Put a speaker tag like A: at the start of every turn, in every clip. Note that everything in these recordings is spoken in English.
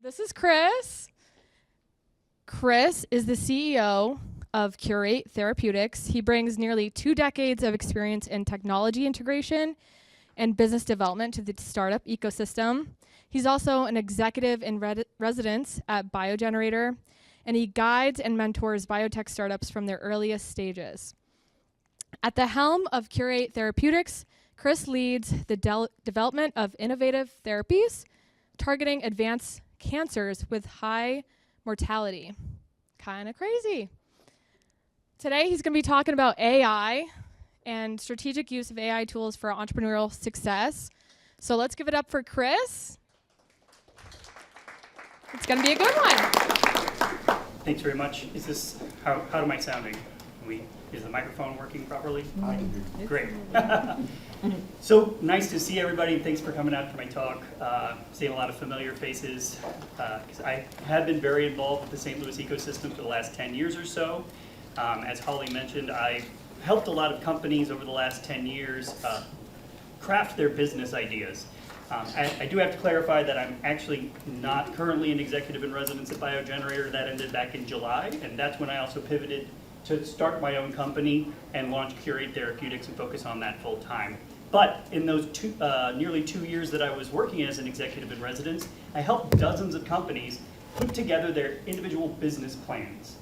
A: This is Chris. Chris is the CEO of Curate Therapeutics. He brings nearly 2 decades of experience in technology integration and business development to the startup ecosystem. He's also an executive in residence at BioGenerator, and he guides and mentors biotech startups from their earliest stages. At the helm of Curate Therapeutics, Chris leads the development of innovative therapies targeting advanced cancers with high mortality. Kind of crazy. Today, he's going to be talking about AI and strategic use of AI tools for entrepreneurial success. So let's give it up for Chris. It's going to be a good one.
B: Thanks very much. Is this, how am I sounding? Is the microphone working properly? I can hear you. Great. So nice to see everybody. Thanks for coming out for my talk. Seeing a lot of familiar faces. I have been very involved with the St. Louis ecosystem for the last 10 years or so. As Holly mentioned, I've helped a lot of companies over the last 10 years craft their business ideas. I do have to clarify that I'm actually not currently an executive in residence at BioGenerator. That ended back in July, and that's when I also pivoted to start my own company and launch Curate Therapeutics and focus on that full time. But in those nearly 2 years that I was working as an executive in residence, I helped dozens of companies put together their individual business plans.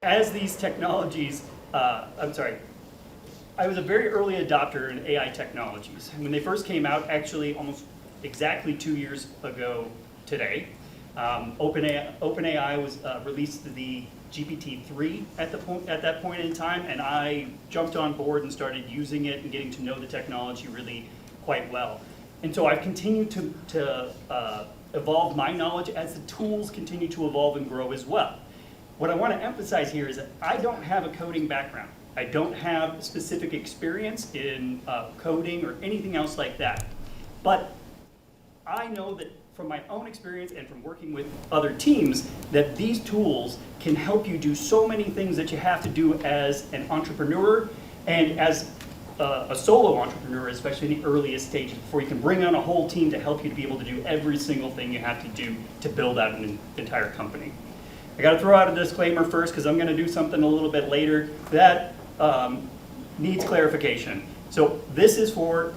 B: As these technologies, I was a very early adopter in AI technologies. When they first came out, actually almost exactly 2 years ago today, OpenAI was released the GPT-3 at that point in time, and I jumped on board and started using it and getting to know the technology really quite well. And so I've continued to evolve my knowledge as the tools continue to evolve and grow as well. What I want to emphasize here is that I don't have a coding background. I don't have specific experience in coding or anything else like that. But I know that from my own experience and from working with other teams, that these tools can help you do so many things that you have to do as an entrepreneur and as a solo entrepreneur, especially in the earliest stages, before you can bring on a whole team to help you to be able to do every single thing you have to do to build out an entire company. I got to throw out a disclaimer first because I'm going to do something a little bit later that needs clarification. So this is for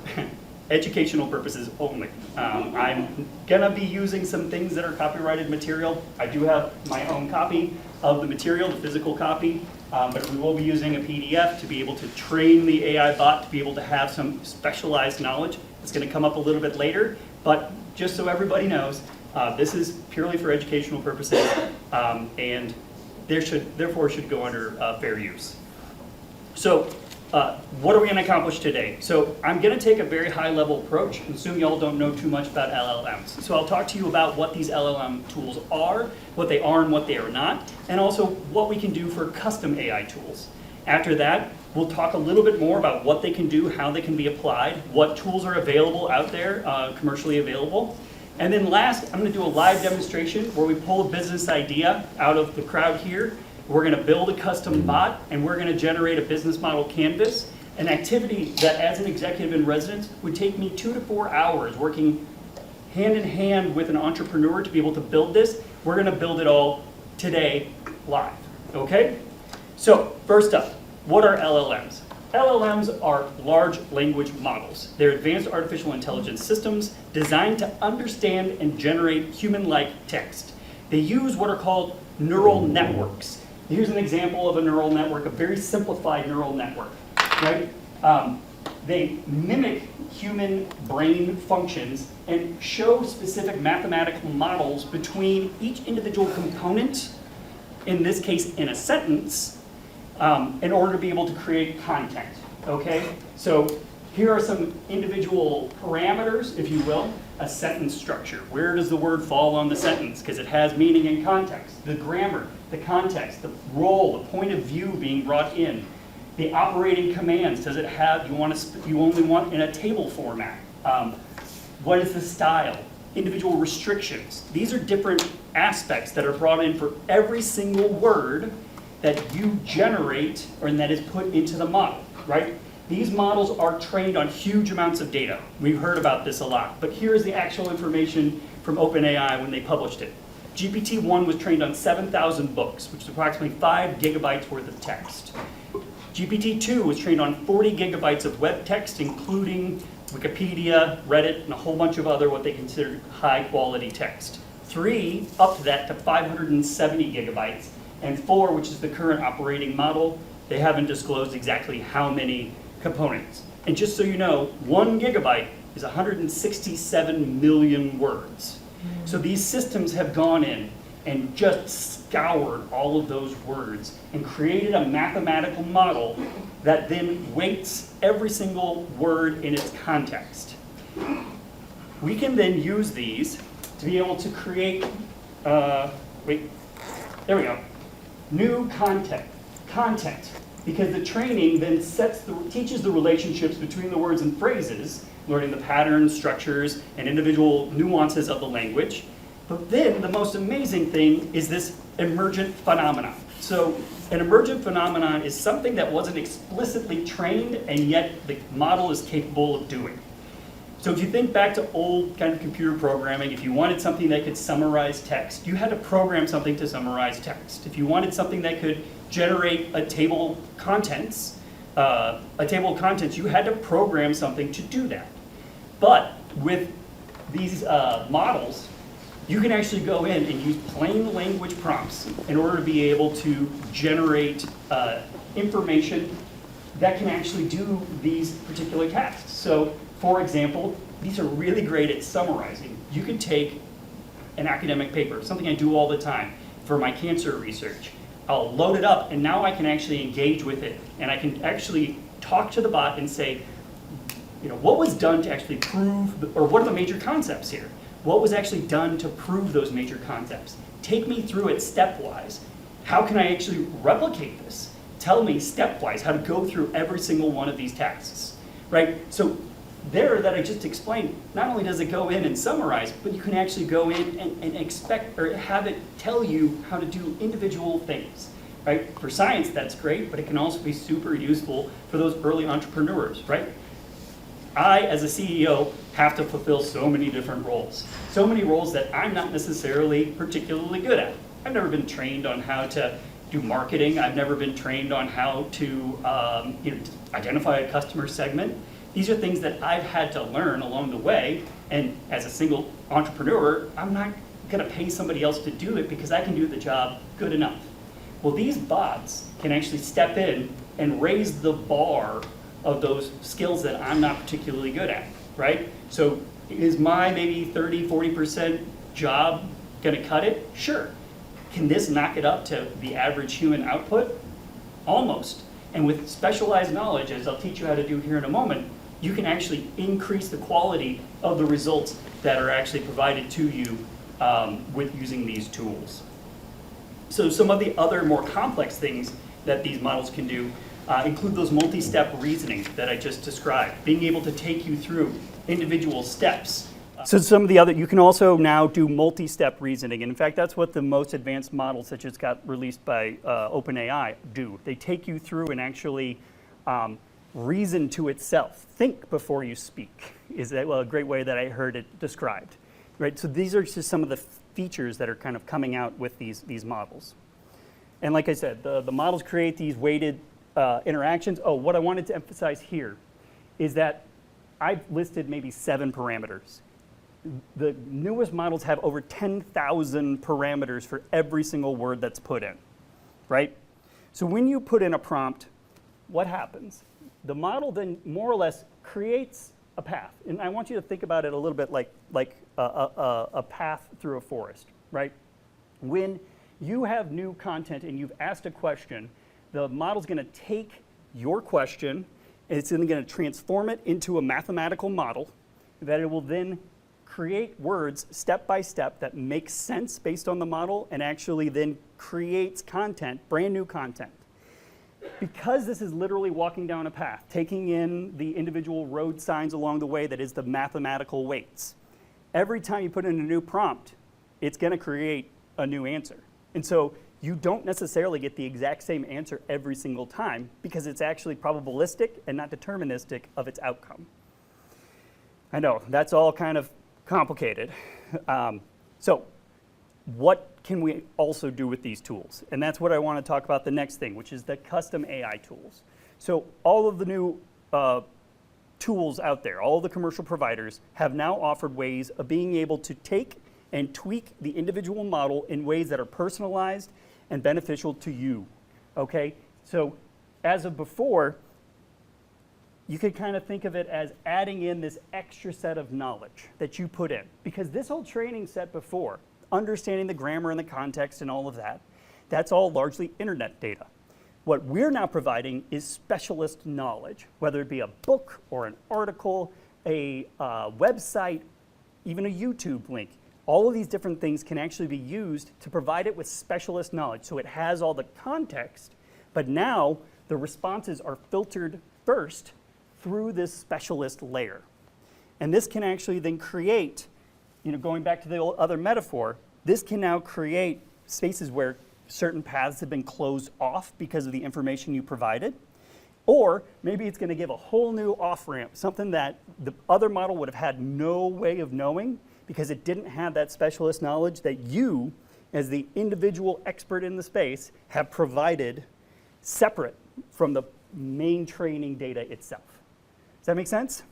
B: educational purposes only. I'm gonna be using some things that are copyrighted material. I do have my own copy of the material, the physical copy, but we will be using a PDF to be able to train the AI bot to be able to have some specialized knowledge. It's gonna come up a little bit later, but just so everybody knows, this is purely for educational purposes, and therefore should go under fair use. So, what are we going to accomplish today? So I'm going to take a very high-level approach and assume y'all don't know too much about LLMs. So I'll talk to you about what these LLM tools are, what they are and what they are not, and also what we can do for custom AI tools. After that, we'll talk a little bit more about what they can do, how they can be applied, what tools are available out there, commercially available. And then last, I'm going to do a live demonstration where we pull a business idea out of the crowd here. We're going to build a custom bot, and we're going to generate a business model canvas, an activity that as an executive in residence would take me 2 to 4 hours working hand in hand with an entrepreneur to be able to build this. We're going to build it all today live, okay? So first up, what are LLMs? LLMs are large language models. They're advanced artificial intelligence systems designed to understand and generate human-like text. They use what are called neural networks. Here's an example of a neural network, a very simplified neural network, right? They mimic human brain functions and show specific mathematical models between each individual component, in this case in a sentence, in order to be able to create content, okay? So here are some individual parameters, if you will. A sentence structure. Where does the word fall on the sentence? Because it has meaning and context. The grammar, the context, the role, the point of view being brought in. The operating commands. Does it have, you only want in a table format? What is the style? Individual restrictions. These are different aspects that are brought in for every single word that you generate or that is put into the model, right? These models are trained on huge amounts of data. We've heard about this a lot, but here's the actual information from OpenAI when they published it. GPT-1 was trained on 7,000 books, which is approximately 5 gigabytes worth of text. GPT-2 was trained on 40 gigabytes of web text, including Wikipedia, Reddit, and a whole bunch of other what they consider high quality text. 3, up to that to 570 gigabytes. And 4, which is the current operating model, they haven't disclosed exactly how many components. And just so you know, 1 gigabyte is 167 million words. So these systems have gone in and just scoured all of those words and created a mathematical model that then weights every single word in its context. We can then use these to be able to create, new content. Because the training then teaches the relationships between the words and phrases, learning the patterns, structures, and individual nuances of the language. But then the most amazing thing is this emergent phenomenon. So an emergent phenomenon is something that wasn't explicitly trained and yet the model is capable of doing. So if you think back to old kind of computer programming, if you wanted something that could summarize text, you had to program something to summarize text. If you wanted something that could generate a table of contents, you had to program something to do that. But with these models, you can actually go in and use plain language prompts in order to be able to generate information that can actually do these particular tasks. So, for example, these are really great at summarizing. You could take an academic paper, something I do all the time for my cancer research. I'll load it up, and now I can actually engage with it, and I can actually talk to the bot and say, what was done to actually prove, or what are the major concepts here? What was actually done to prove those major concepts? Take me through it stepwise. How can I actually replicate this? Tell me stepwise how to go through every single one of these tasks, right? So there that I just explained, not only does it go in and summarize, but you can actually go in and expect or have it tell you how to do individual things, right? For science, that's great, but it can also be super useful for those early entrepreneurs, right? I, as a CEO, have to fulfill so many different roles. So many roles that I'm not necessarily particularly good at. I've never been trained on how to do marketing. I've never been trained on how to identify a customer segment. These are things that I've had to learn along the way, and as a single entrepreneur, I'm not gonna pay somebody else to do it because I can do the job good enough. Well, these bots can actually step in and raise the bar of those skills that I'm not particularly good at, right? So is my maybe 30, 40% job gonna cut it? Sure. Can this knock it up to the average human output? Almost. And with specialized knowledge, as I'll teach you how to do here in a moment, you can actually increase the quality of the results that are actually provided to you with using these tools. So some of the other more complex things that these models can do include those multi-step reasoning that I just described, being able to take you through individual steps. So some of the other, you can also now do multi-step reasoning. And in fact, that's what the most advanced models that just got released by OpenAI do. They take you through and actually reason to itself. Think before you speak is a great way that I heard it described. Right? So these are just some of the features that are kind of coming out with these models. And like I said, the models create these weighted interactions. Oh, what I wanted to emphasize here is that I've listed maybe 7 parameters. The newest models have over 10,000 parameters for every single word that's put in, right? So when you put in a prompt, what happens? The model then more or less creates a path. And I want you to think about it a little bit like a path through a forest, right? When you have new content and you've asked a question, the model's gonna take your question and it's then gonna transform it into a mathematical model that it will then create words step by step that make sense based on the model and actually then creates content, brand new content. Because this is literally walking down a path, taking in the individual road signs along the way that is the mathematical weights. Every time you put in a new prompt, it's gonna create a new answer. And so you don't necessarily get the exact same answer every single time because it's actually probabilistic and not deterministic of its outcome. I know, that's all kind of complicated. So what can we also do with these tools? And that's what I want to talk about the next thing, which is the custom AI tools. So all of the new tools out there, all the commercial providers have now offered ways of being able to take and tweak the individual model in ways that are personalized and beneficial to you, okay? So as of before, you could kind of think of it as adding in this extra set of knowledge that you put in. Because this whole training set before, understanding the grammar and the context and all of that, that's all largely internet data. What we're now providing is specialist knowledge, whether it be a book or an article, a website, even a YouTube link. All of these different things can actually be used to provide it with specialist knowledge. So it has all the context, but now the responses are filtered first through this specialist layer. And this can actually then create, going back to the other metaphor, this can now create spaces where certain paths have been closed off because of the information you provided. Or maybe it's going to give a whole new off-ramp, something that the other model would have had no way of knowing because it didn't have that specialist knowledge that you, as the individual expert in the space, have provided separate from the main training data itself. Does that make sense?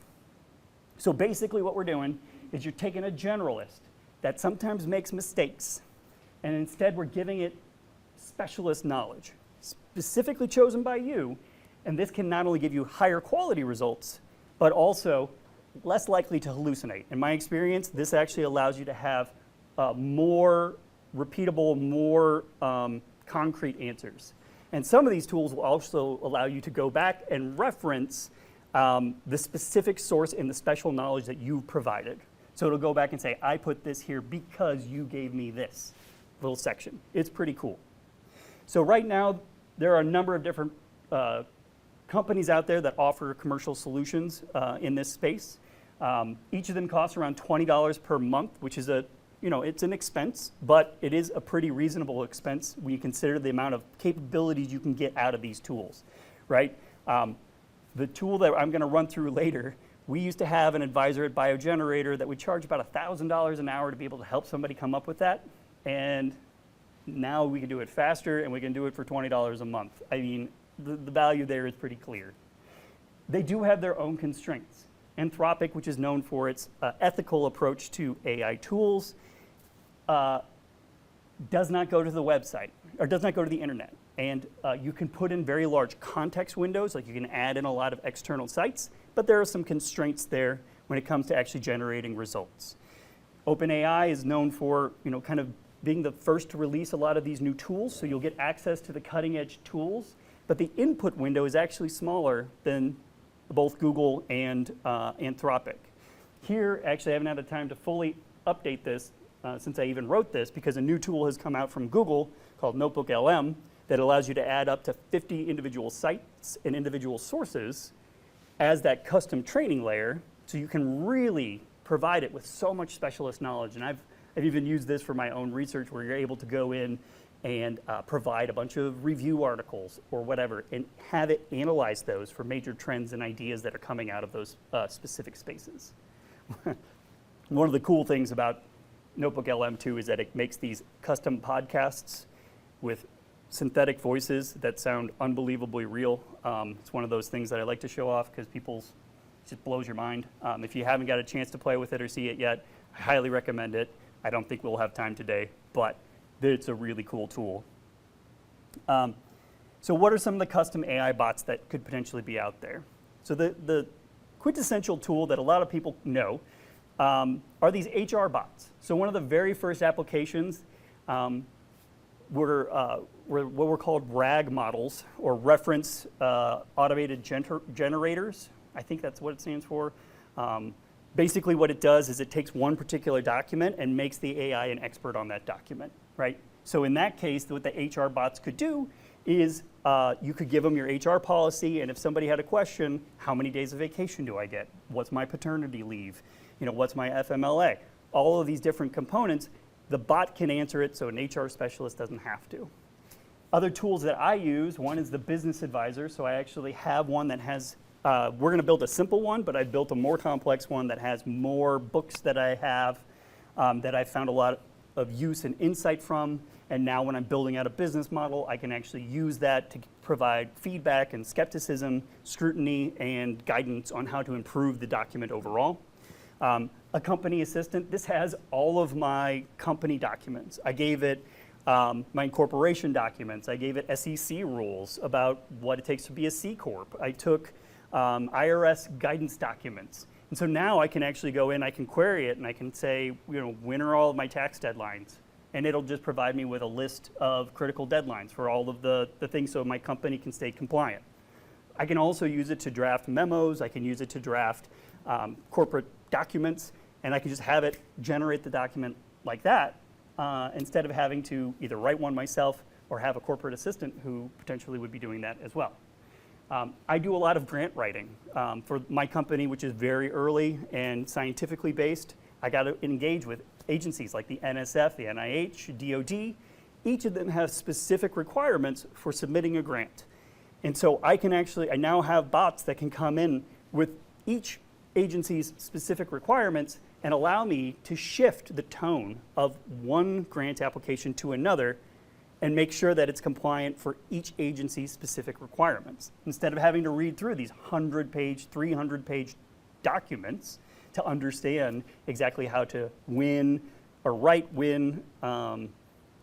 B: So basically what we're doing is you're taking a generalist that sometimes makes mistakes, and instead we're giving it specialist knowledge, specifically chosen by you, and this can not only give you higher quality results, but also less likely to hallucinate. In my experience, this actually allows you to have more repeatable, more concrete answers. And some of these tools will also allow you to go back and reference the specific source and the special knowledge that you provided. So it'll go back and say, I put this here because you gave me this little section. It's pretty cool. So right now, there are a number of different companies out there that offer commercial solutions in this space. Each of them costs around $20 per month, which is it's an expense, but it is a pretty reasonable expense when you consider the amount of capabilities you can get out of these tools, right? The tool that I'm going to run through later, we used to have an advisor at BioGenerator that would charge about $1,000 an hour to be able to help somebody come up with that, and now we can do it faster and we can do it for $20 a month. I mean, the value there is pretty clear. They do have their own constraints. Anthropic, which is known for its ethical approach to AI tools, does not go to the website, or does not go to the internet. And you can put in very large context windows, like you can add in a lot of external sites, but there are some constraints there when it comes to actually generating results. OpenAI is known for, kind of being the first to release a lot of these new tools, so you'll get access to the cutting edge tools, but the input window is actually smaller than both Google and Anthropic. Here, actually, I haven't had the time to fully update this since I even wrote this, because a new tool has come out from Google called Notebook LM that allows you to add up to 50 individual sites and individual sources as that custom training layer, so you can really provide it with so much specialist knowledge. And I've even used this for my own research, where you're able to go in and provide a bunch of review articles or whatever and have it analyze those for major trends and ideas that are coming out of those specific spaces. One of the cool things about Notebook LM2 is that it makes these custom podcasts with synthetic voices that sound unbelievably real. It's one of those things that I like to show off because it just blows your mind. If you haven't got a chance to play with it or see it yet, I highly recommend it. I don't think we'll have time today, but it's a really cool tool. So what are some of the custom AI bots that could potentially be out there? So the quintessential tool that a lot of people know are these HR bots. So one of the very first applications were what were called RAG models, or reference automated generators. I think that's what it stands for. Basically what it does is it takes one particular document and makes the AI an expert on that document, right? So in that case, what the HR bots could do is you could give them your HR policy, and if somebody had a question, how many days of vacation do I get? What's my paternity leave? What's my FMLA? All of these different components, the bot can answer it, so an HR specialist doesn't have to. Other tools that I use, one is the Business Advisor. So I actually have one that has, we're going to build a simple one, but I built a more complex one that has more books that I have that I found a lot of use and insight from. And now when I'm building out a business model, I can actually use that to provide feedback and skepticism, scrutiny, and guidance on how to improve the document overall. A company assistant, this has all of my company documents. I gave it my incorporation documents. I gave it SEC rules about what it takes to be a C Corp. I took IRS guidance documents. And so now I can actually go in, I can query it, and I can say, when are all of my tax deadlines? And it'll just provide me with a list of critical deadlines for all of the things so my company can stay compliant. I can also use it to draft memos. I can use it to draft corporate documents, and I can just have it generate the document like that instead of having to either write one myself or have a corporate assistant who potentially would be doing that as well. I do a lot of grant writing for my company, which is very early and scientifically based. I got to engage with agencies like the NSF, the NIH, DOD. Each of them have specific requirements for submitting a grant. And so I now have bots that can come in with each agency's specific requirements and allow me to shift the tone of one grant application to another and make sure that it's compliant for each agency's specific requirements. Instead of having to read through these 100-page, 300-page documents to understand exactly how to win or win,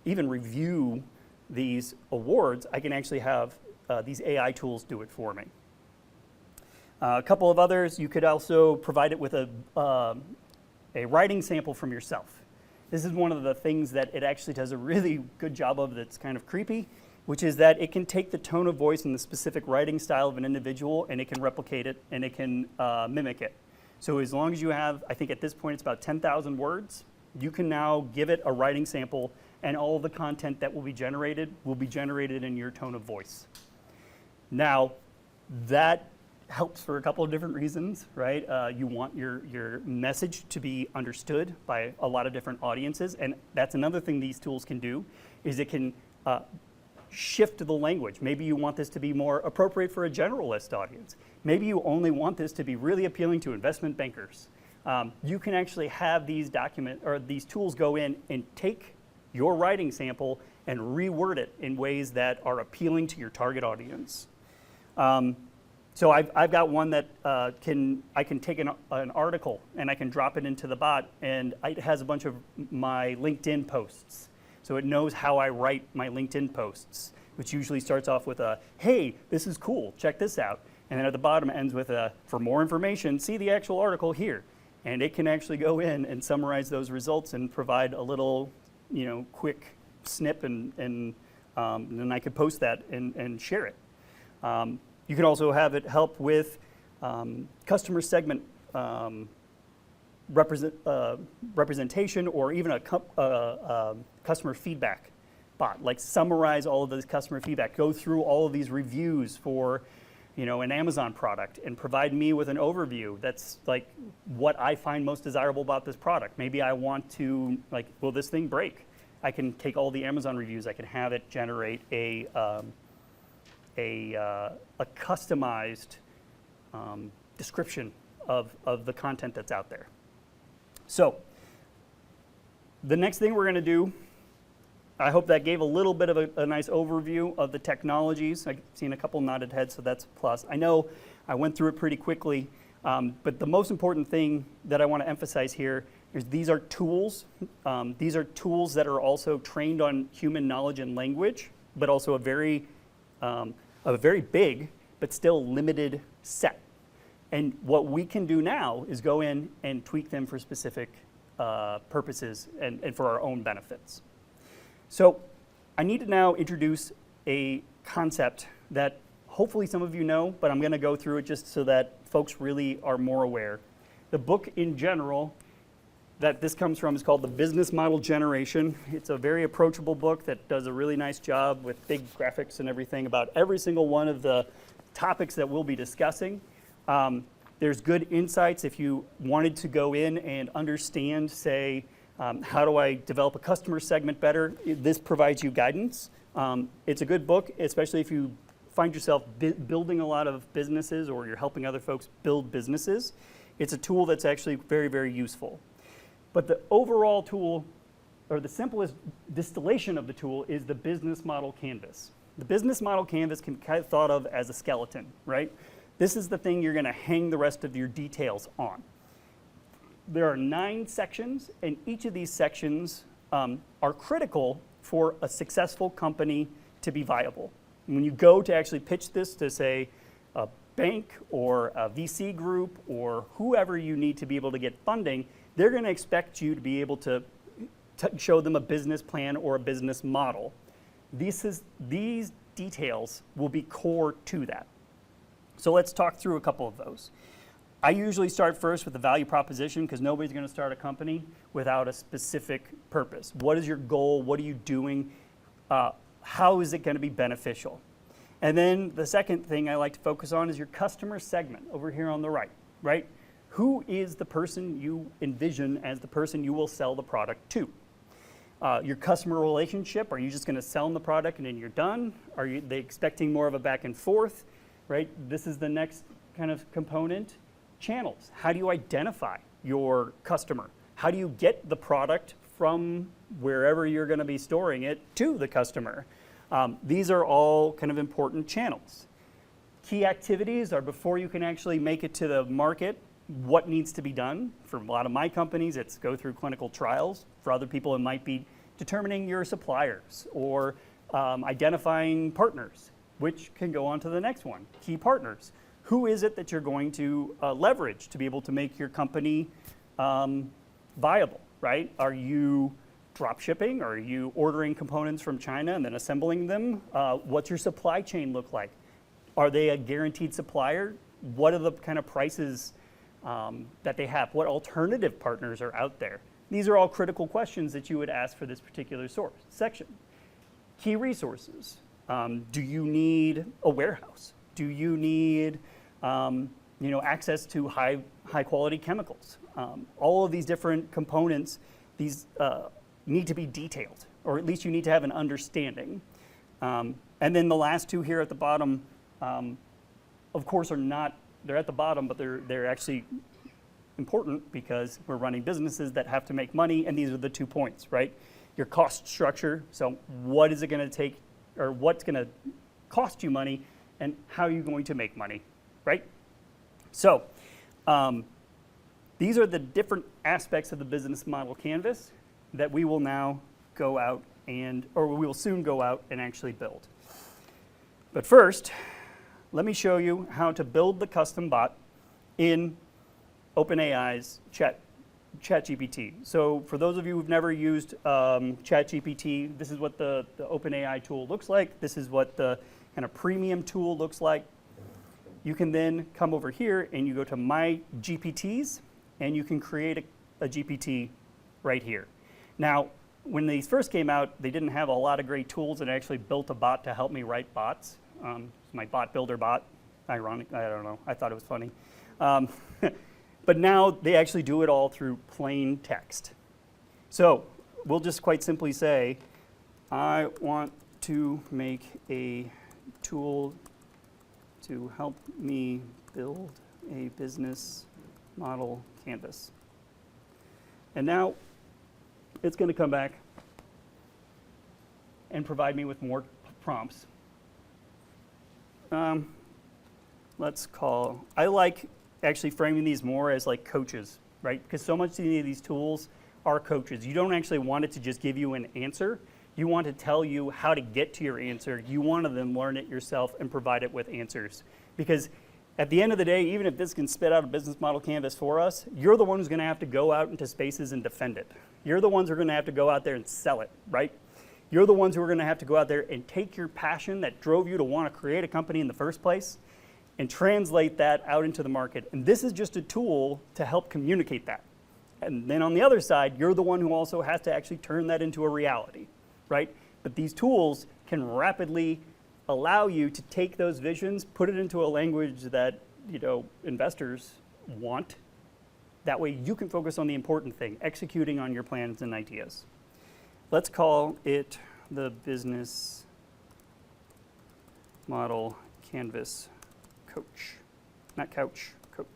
B: even review these awards, I can actually have these AI tools do it for me. A couple of others, you could also provide it with a writing sample from yourself. This is one of the things that it actually does a really good job of that's kind of creepy, which is that it can take the tone of voice and the specific writing style of an individual and it can replicate it and it can mimic it. So as long as you have, I think at this point it's about 10,000 words, you can now give it a writing sample and all of the content that will be generated in your tone of voice. Now, that helps for a couple of different reasons, right? You want your message to be understood by a lot of different audiences, and that's another thing these tools can do, is it can shift the language. Maybe you want this to be more appropriate for a generalist audience. Maybe you only want this to be really appealing to investment bankers. You can actually have these these tools go in and take your writing sample and reword it in ways that are appealing to your target audience. So I've got one that I can take an article and I can drop it into the bot, and it has a bunch of my LinkedIn posts. So it knows how I write my LinkedIn posts, which usually starts off with a, hey, this is cool, check this out. And then at the bottom ends with a, for more information, see the actual article here. And it can actually go in and summarize those results and provide a little, quick snip, and then I could post that and share it. You can also have it help with customer segment representation, or even a customer feedback bot, like summarize all of this customer feedback, go through all of these reviews for an Amazon product and provide me with an overview that's like what I find most desirable about this product. Maybe I want to, will this thing break? I can take all the Amazon reviews, I can have it generate a customized description of the content that's out there. So the next thing we're going to do, I hope that gave a little bit of a nice overview of the technologies. I've seen a couple nodded heads, so that's a plus. I know I went through it pretty quickly, but the most important thing that I want to emphasize here is these are tools. These are tools that are also trained on human knowledge and language, but also a very big but still limited set. And what we can do now is go in and tweak them for specific purposes and for our own benefits. So I need to now introduce a concept that hopefully some of you know, but I'm going to go through it just so that folks really are more aware. The book in general that this comes from is called The Business Model Generation. It's a very approachable book that does a really nice job with big graphics and everything about every single one of the topics that we'll be discussing. There's good insights if you wanted to go in and understand, say, How do I develop a customer segment better? This provides you guidance. It's a good book, especially if you find yourself building a lot of businesses or you're helping other folks build businesses. It's a tool that's actually very, very useful. But the overall tool, or the simplest distillation of the tool, is the business model canvas. The business model canvas can be thought of as a skeleton, right? This is the thing you're going to hang the rest of your details on. There are 9 sections, and each of these sections are critical for a successful company to be viable. When you go to actually pitch this to, say, a bank or a VC group or whoever you need to be able to get funding, they're going to expect you to be able to show them a business plan or a business model. These details will be core to that. So let's talk through a couple of those. I usually start first with the value proposition because nobody's going to start a company without a specific purpose. What is your goal? What are you doing? How is it going to be beneficial? And then the second thing I like to focus on is your customer segment over here on the right? Who is the person you envision as the person you will sell the product to? Your customer relationship, are you just going to sell them the product and then you're done? Are they expecting more of a back and forth, right? This is the next kind of component. Channels. How do you identify your customer? How do you get the product from wherever you're going to be storing it to the customer? These are all kind of important channels. Key activities are before you can actually make it to the market, what needs to be done. For a lot of my companies, it's go through clinical trials. For other people, it might be determining your suppliers or identifying partners, which can go on to the next one, key partners. Who is it that you're going to leverage to be able to make your company viable, right? Are you drop shipping? Are you ordering components from China and then assembling them? What's your supply chain look like? Are they a guaranteed supplier? What are the kind of prices that they have? What alternative partners are out there? These are all critical questions that you would ask for this particular section. Key resources. Do you need a warehouse? Do you need access to high quality chemicals? All of these different components, these need to be detailed, or at least you need to have an understanding. And then the last two here at the bottom, of course, they're at the bottom, but they're actually important because we're running businesses that have to make money, and these are the 2 points, right? Your cost structure, so what is it going to take, or what's going to cost you money, and how are you going to make money, right? So these are the different aspects of the business model canvas that we will now go out or we will soon go out and actually build. But first, let me show you how to build the custom bot in OpenAI's ChatGPT. So for those of you who've never used ChatGPT, this is what the OpenAI tool looks like. This is what the kind of premium tool looks like. You can then come over here and you go to My GPTs and you can create a GPT right here. Now, when these first came out, they didn't have a lot of great tools, and I actually built a bot to help me write bots. My bot builder bot, ironic, I don't know, I thought it was funny. But now they actually do it all through plain text. So we'll just quite simply say, I want to make a tool to help me build a business model canvas. And now it's going to come back and provide me with more prompts. I like actually framing these more as like coaches, right? Because so much of these tools are coaches. You don't actually want it to just give you an answer. You want to tell you how to get to your answer. You want to then learn it yourself and provide it with answers. Because at the end of the day, even if this can spit out a business model canvas for us, you're the one who's going to have to go out into spaces and defend it. You're the ones who are going to have to go out there and sell it, right? You're the ones who are going to have to go out there and take your passion that drove you to want to create a company in the first place and translate that out into the market. And this is just a tool to help communicate that. And then on the other side, you're the one who also has to actually turn that into a reality, right? But these tools can rapidly allow you to take those visions, put it into a language that investors want, That way you can focus on the important thing, executing on your plans and ideas. Let's call it the business model canvas coach. Not couch, coach.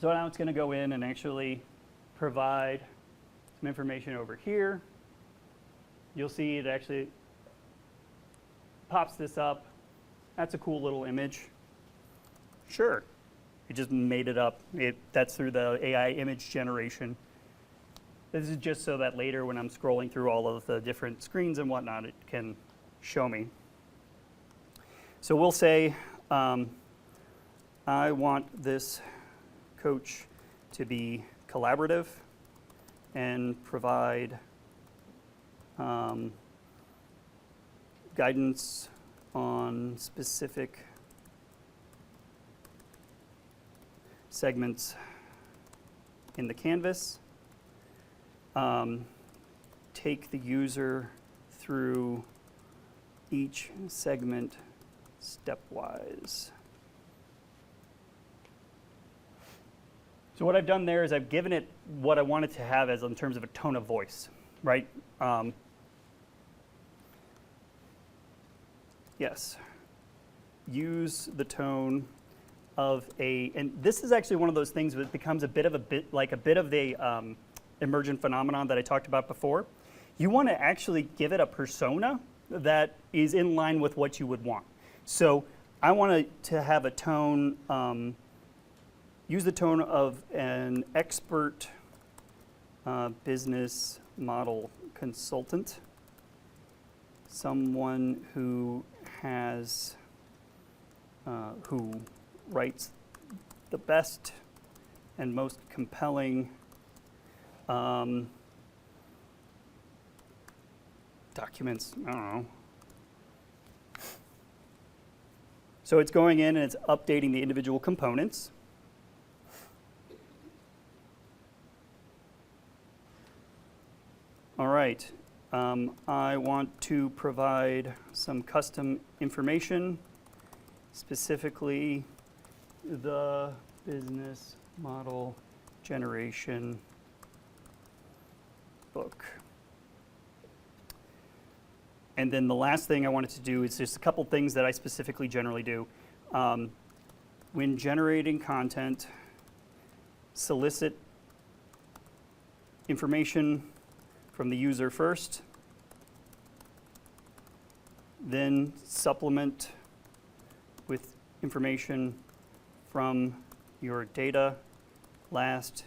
B: So now it's going to go in and actually provide some information over here. You'll see it actually pops this up. That's a cool little image. Sure, it just made it up. That's through the AI image generation. This is just so that later when I'm scrolling through all of the different screens and whatnot, it can show me. So we'll say, I want this coach to be collaborative and provide guidance on specific segments in the canvas. Take the user through each segment stepwise. So what I've done there is I've given it what I want it to have as in terms of a tone of voice, right? Yes. Use the tone of and this is actually one of those things that becomes a bit of the emergent phenomenon that I talked about before. You want to actually give it a persona that is in line with what you would want. So I want it to have a tone, use the tone of an expert business model consultant, someone who has, who writes the best and most compelling documents, I don't know. So it's going in and it's updating the individual components. All right, I want to provide some custom information, specifically the business model generation book. And then the last thing I wanted to do is just a couple things that I specifically generally do. When generating content, solicit information from the user first, then supplement with information from your data. Last,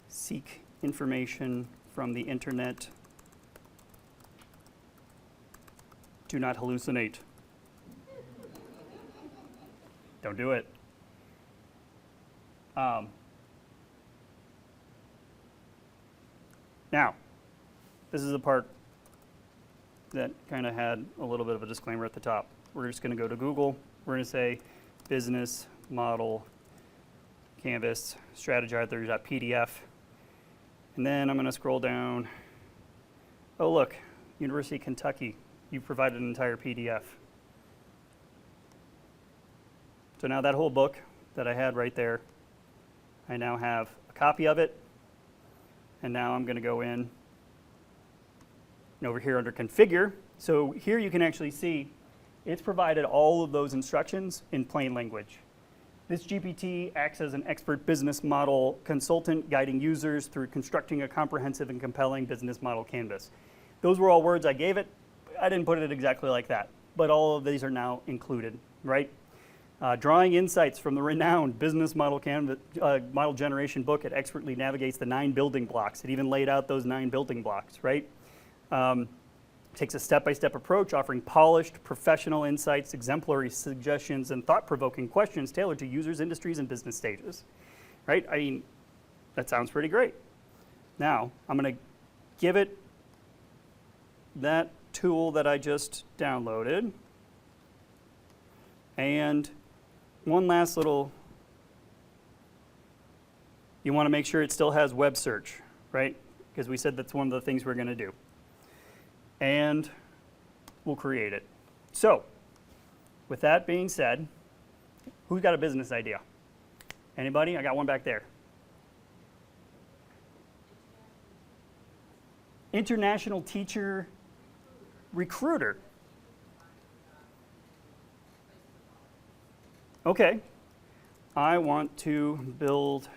B: seek information from the internet. Do not hallucinate. Don't do it. Now, this is the part that kind of had a little bit of a disclaimer at the top. We're just going to go to Google. We're going to say business model canvas strategizer.pdf. And then I'm going to scroll down. Oh, look, University of Kentucky. You provided an entire PDF. So now that whole book that I had right there, I now have a copy of it. And now I'm going to go in and over here under configure. So here you can actually see it's provided all of those instructions in plain language. This GPT acts as an expert business model consultant, guiding users through constructing a comprehensive and compelling business model canvas. Those were all words I gave it. I didn't put it exactly like that, but all of these are now included, right? Drawing insights from the renowned business model model generation book, it expertly navigates the 9 building blocks. It even laid out those 9 building blocks, right? Takes a step-by-step approach, offering polished, professional insights, exemplary suggestions, and thought-provoking questions tailored to users, industries, and business stages, right? I mean, that sounds pretty great. Now, I'm going to give it that tool that I just downloaded. And one last little, you want to make sure it still has web search, right? Because we said that's one of the things we're going to do. And we'll create it. So, with that being said, who's got a business idea? Anybody? I got one back there. International teacher recruiter. Okay. I want to build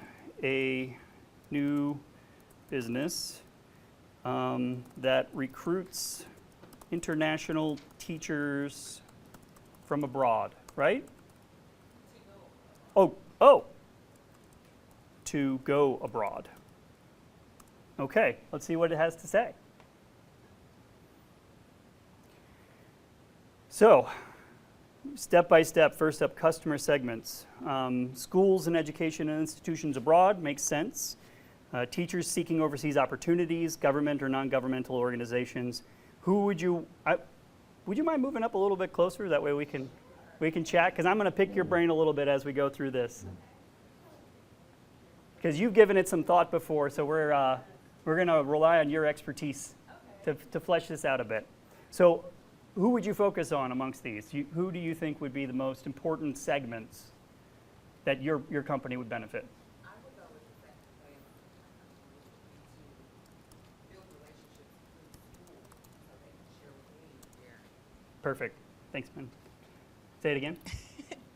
B: a new business that recruits international teachers from abroad, right? Oh, to go abroad. Okay, let's see what it has to say. So, step by step, first up, customer segments. Schools and education and institutions abroad makes sense. Teachers seeking overseas opportunities, government or non-governmental organizations. Would you mind moving up a little bit closer? That way we can chat, because I'm going to pick your brain a little bit as we go through this. Because you've given it some thought before, so we're going to rely on your expertise to flesh this out a bit. So, who would you focus on amongst these? Who do you think would be the most important segments that your company would benefit?
C: I would go with the second way to build relationships with schools so they can share with me their.
B: Perfect. Thanks, man. Say it again.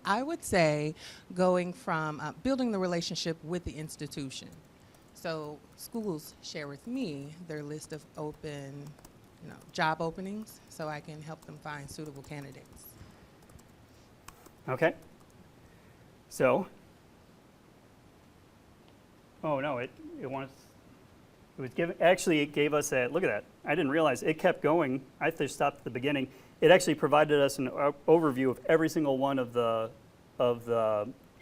C: I would say going from building the relationship with the institution. So schools share with me their list of open, job openings, so I can help them find suitable candidates.
B: Okay. So, oh no, it gave us a, look at that. I didn't realize it kept going. I just stopped at the beginning. It actually provided us an overview of every single one of the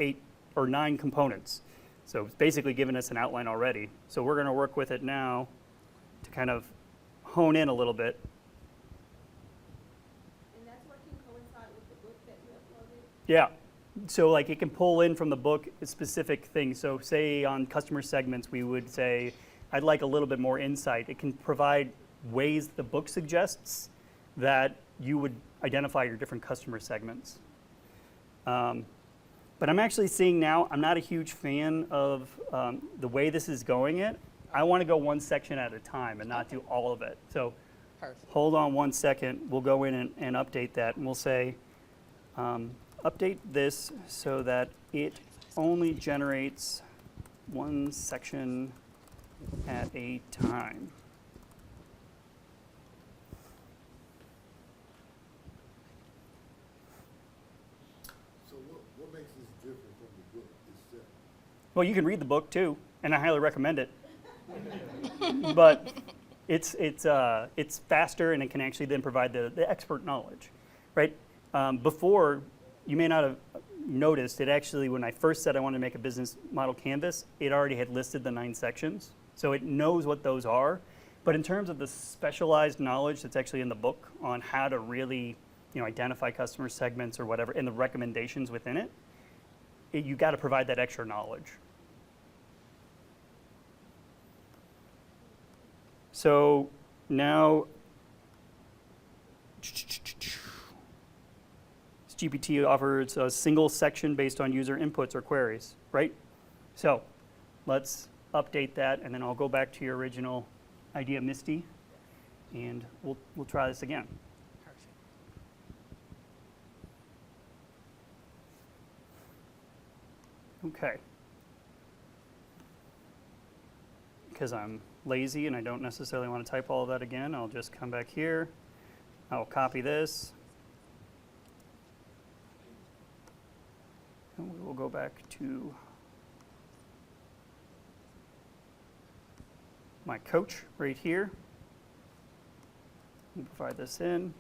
B: 8 or 9 components. So it's basically given us an outline already. So we're going to work with it now to kind of hone in a little bit.
D: And that's what can coincide with the book that you uploaded?
B: Yeah. So like it can pull in from the book specific things. So say on customer segments, we would say, I'd like a little bit more insight. It can provide ways the book suggests that you would identify your different customer segments. But I'm actually seeing now, I'm not a huge fan of the way this is going it. I want to go one section at a time and not do all of it. So
C: Perfect.
B: hold on one second. We'll go in and update that. And we'll say, update this so that it only generates one section at a time.
E: So what makes this different from the book itself?
B: Well, you can read the book too, and I highly recommend it. But it's faster, and it can actually then provide the expert knowledge, right? Before, you may not have noticed, it actually, when I first said I wanted to make a business model canvas, it already had listed the 9 sections. So it knows what those are. But in terms of the specialized knowledge that's actually in the book on how to really identify customer segments or whatever, and the recommendations within it, you got to provide that extra knowledge. So now, GPT offers a single section based on user inputs or queries, right? So let's update that, and then I'll go back to your original idea, Misty, and we'll try this again.
C: Perfect.
B: Okay. Because I'm lazy and I don't necessarily want to type all of that again, I'll just come back here. I'll copy this. And we will go back to my coach right here. We'll provide this in.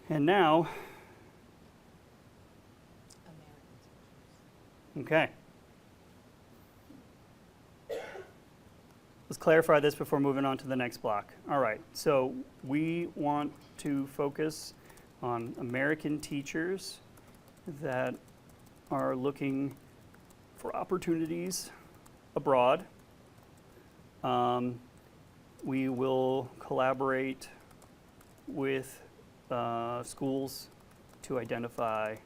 B: And now, okay. Let's clarify this before moving on to the next block. All right, so we want to focus on American teachers that are looking for opportunities abroad. We will collaborate with schools to identify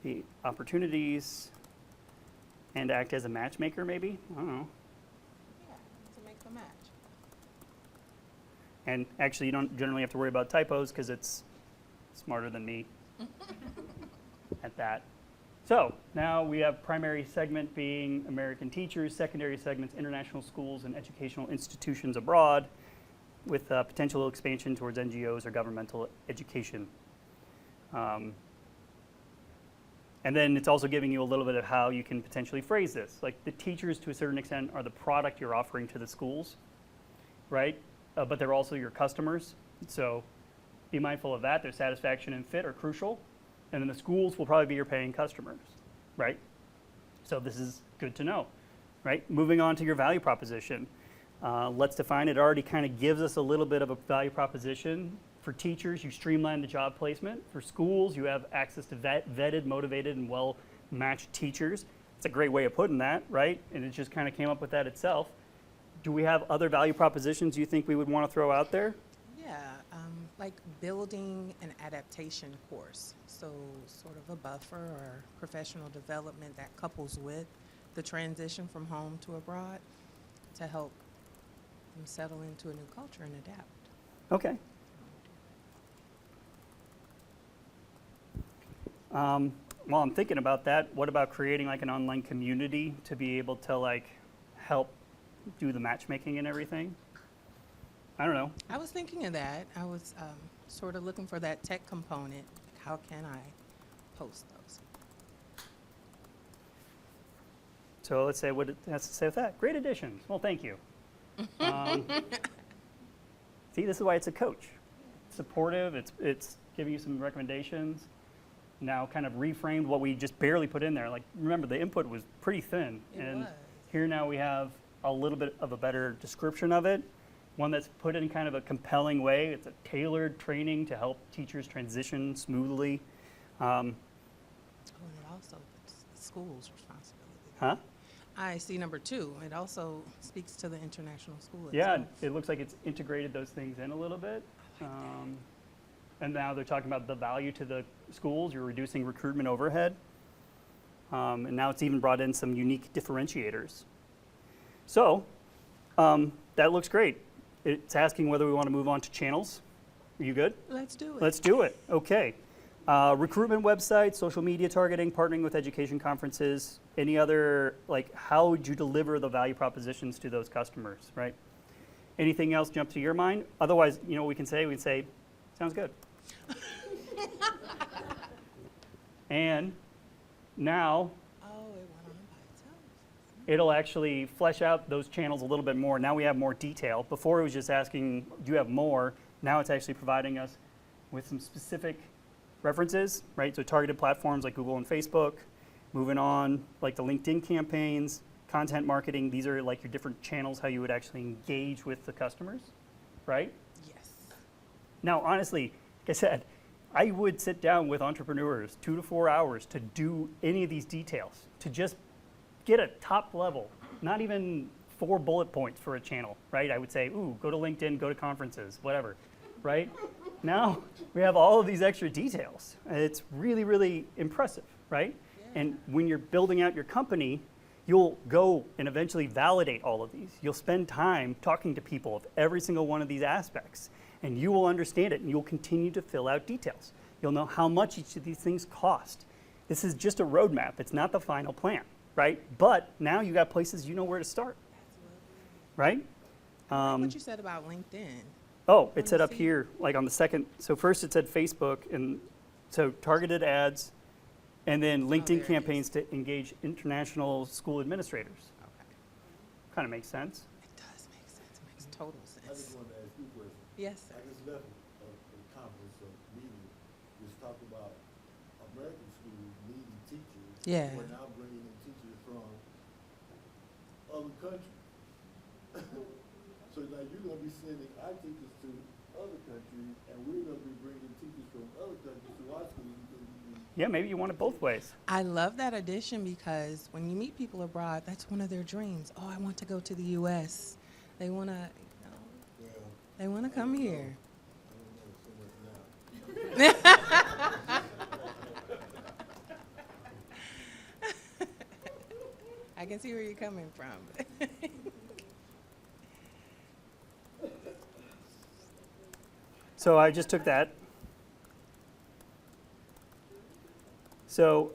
B: the opportunities and act as a matchmaker, maybe? I don't know.
C: Yeah, to make the match.
B: And actually, you don't generally have to worry about typos because it's smarter than me at that. So now we have primary segment being American teachers, secondary segments, international schools and educational institutions abroad, with potential expansion towards NGOs or governmental education. And then it's also giving you a little bit of how you can potentially phrase this. Like the teachers, to a certain extent, are the product you're offering to the schools, right? But they're also your customers. So be mindful of that. Their satisfaction and fit are crucial. And then the schools will probably be your paying customers, right? So this is good to know, right? Moving on to your value proposition. Let's define it. It already kind of gives us a little bit of a value proposition. For teachers, you streamline the job placement. For schools, you have access to vetted, motivated, and well-matched teachers. It's a great way of putting that, right? And it just kind of came up with that itself. Do we have other value propositions you think we would want to throw out there?
C: Yeah, like building an adaptation course. So sort of a buffer or professional development that couples with the transition from home to abroad to help them settle into a new culture and adapt.
B: Okay. While I'm thinking about that, what about creating like an online community to be able to like help do the matchmaking and everything? I don't know.
C: I was thinking of that. I was sort of looking for that tech component. How can I post those?
B: So let's say what it has to say with that. Great additions. Well, thank you. See, this is why it's a coach. Supportive. It's giving you some recommendations. Now kind of reframed what we just barely put in there. Like, remember, the input was pretty thin. And here now we have a little bit of a better description of it, one that's put in kind of a compelling way. It's a tailored training to help teachers transition smoothly.
C: And it also it's the school's responsibility.
B: Huh?
C: I see number 2. It also speaks to the international school
B: Yeah,
C: itself.
B: it looks like it's integrated those things in a little bit. And now they're talking about the value to the schools. You're reducing recruitment overhead. And now it's even brought in some unique differentiators. So that looks great. It's asking whether we want to move on to channels. Are you good?
C: Let's do it.
B: Let's do it. Okay. Recruitment websites, social media targeting, partnering with education conferences. Any other, like, how would you deliver the value propositions to those customers, right? Anything else jump to your mind? Otherwise, you know what we can say? We can say, sounds good. And now
C: Oh, it went on by itself.
B: it'll actually flesh out those channels a little bit more. Now we have more detail. Before it was just asking, do you have more? Now it's actually providing us with some specific references, right? So targeted platforms like Google and Facebook. Moving on, like the LinkedIn campaigns, content marketing. These are like your different channels, how you would actually engage with the customers, right?
C: Yes.
B: Now, honestly, like I said, I would sit down with entrepreneurs 2 to 4 hours to do any of these details, to just get a top level, not even 4 bullet points for a channel, right? I would say, ooh, go to LinkedIn, go to conferences, whatever, right? Now we have all of these extra details. It's really, really impressive, right?
C: Yeah.
B: And when you're building out your company, you'll go and eventually validate all of these. You'll spend time talking to people of every single one of these aspects, and you will understand it, and you'll continue to fill out details. You'll know how much each of these things cost. This is just a roadmap. It's not the final plan, right? But now you got places you know where to start, right?
C: I like what you said about LinkedIn.
B: Oh, it said
C: Wanna
B: up
C: see?
B: here, like on the second. So first it said Facebook, and so targeted ads, and then
C: there
B: LinkedIn
C: it
B: campaigns to engage international school administrators.
C: Okay.
B: Kind of makes sense.
C: It does make sense. It makes total
E: I just
C: sense.
E: wanted to ask you a question.
C: Yes, sir.
E: I just left a conference, a meeting, just talk about American schools needing teachers.
C: Yeah.
E: We're now bringing in teachers from other countries. So now you're gonna be sending our teachers to other countries, and we're gonna be bringing teachers from other countries to our schools because we need.
B: Yeah, maybe you want it both ways.
C: I love that addition because when you meet people abroad, that's one of their dreams. Oh, I want to go to the U.S. They want to,
E: Well,
C: they want to come here.
E: I don't know so much now.
C: I can see where you're coming from.
B: So I just took that. So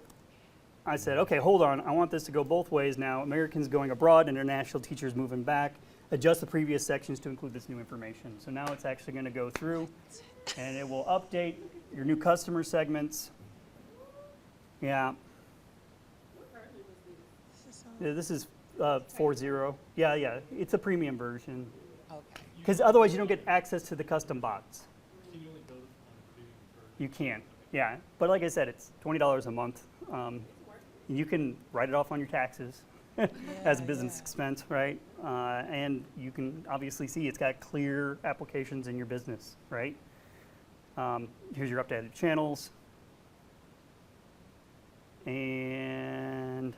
B: I said, okay, hold on. I want this to go both ways now. Americans going abroad, international teachers moving back. Adjust the previous sections to include this new information. So now it's actually going to go through, and it will update your new customer segments. Yeah. Yeah, this is 4.0. Yeah. It's a premium version.
C: Okay.
B: Because otherwise you don't get access to the custom bots. You can, yeah. But like I said, it's $20 a month. You can write it off on your taxes as a business expense, right? And you can obviously see it's got clear applications in your business, right? Here's your updated channels. And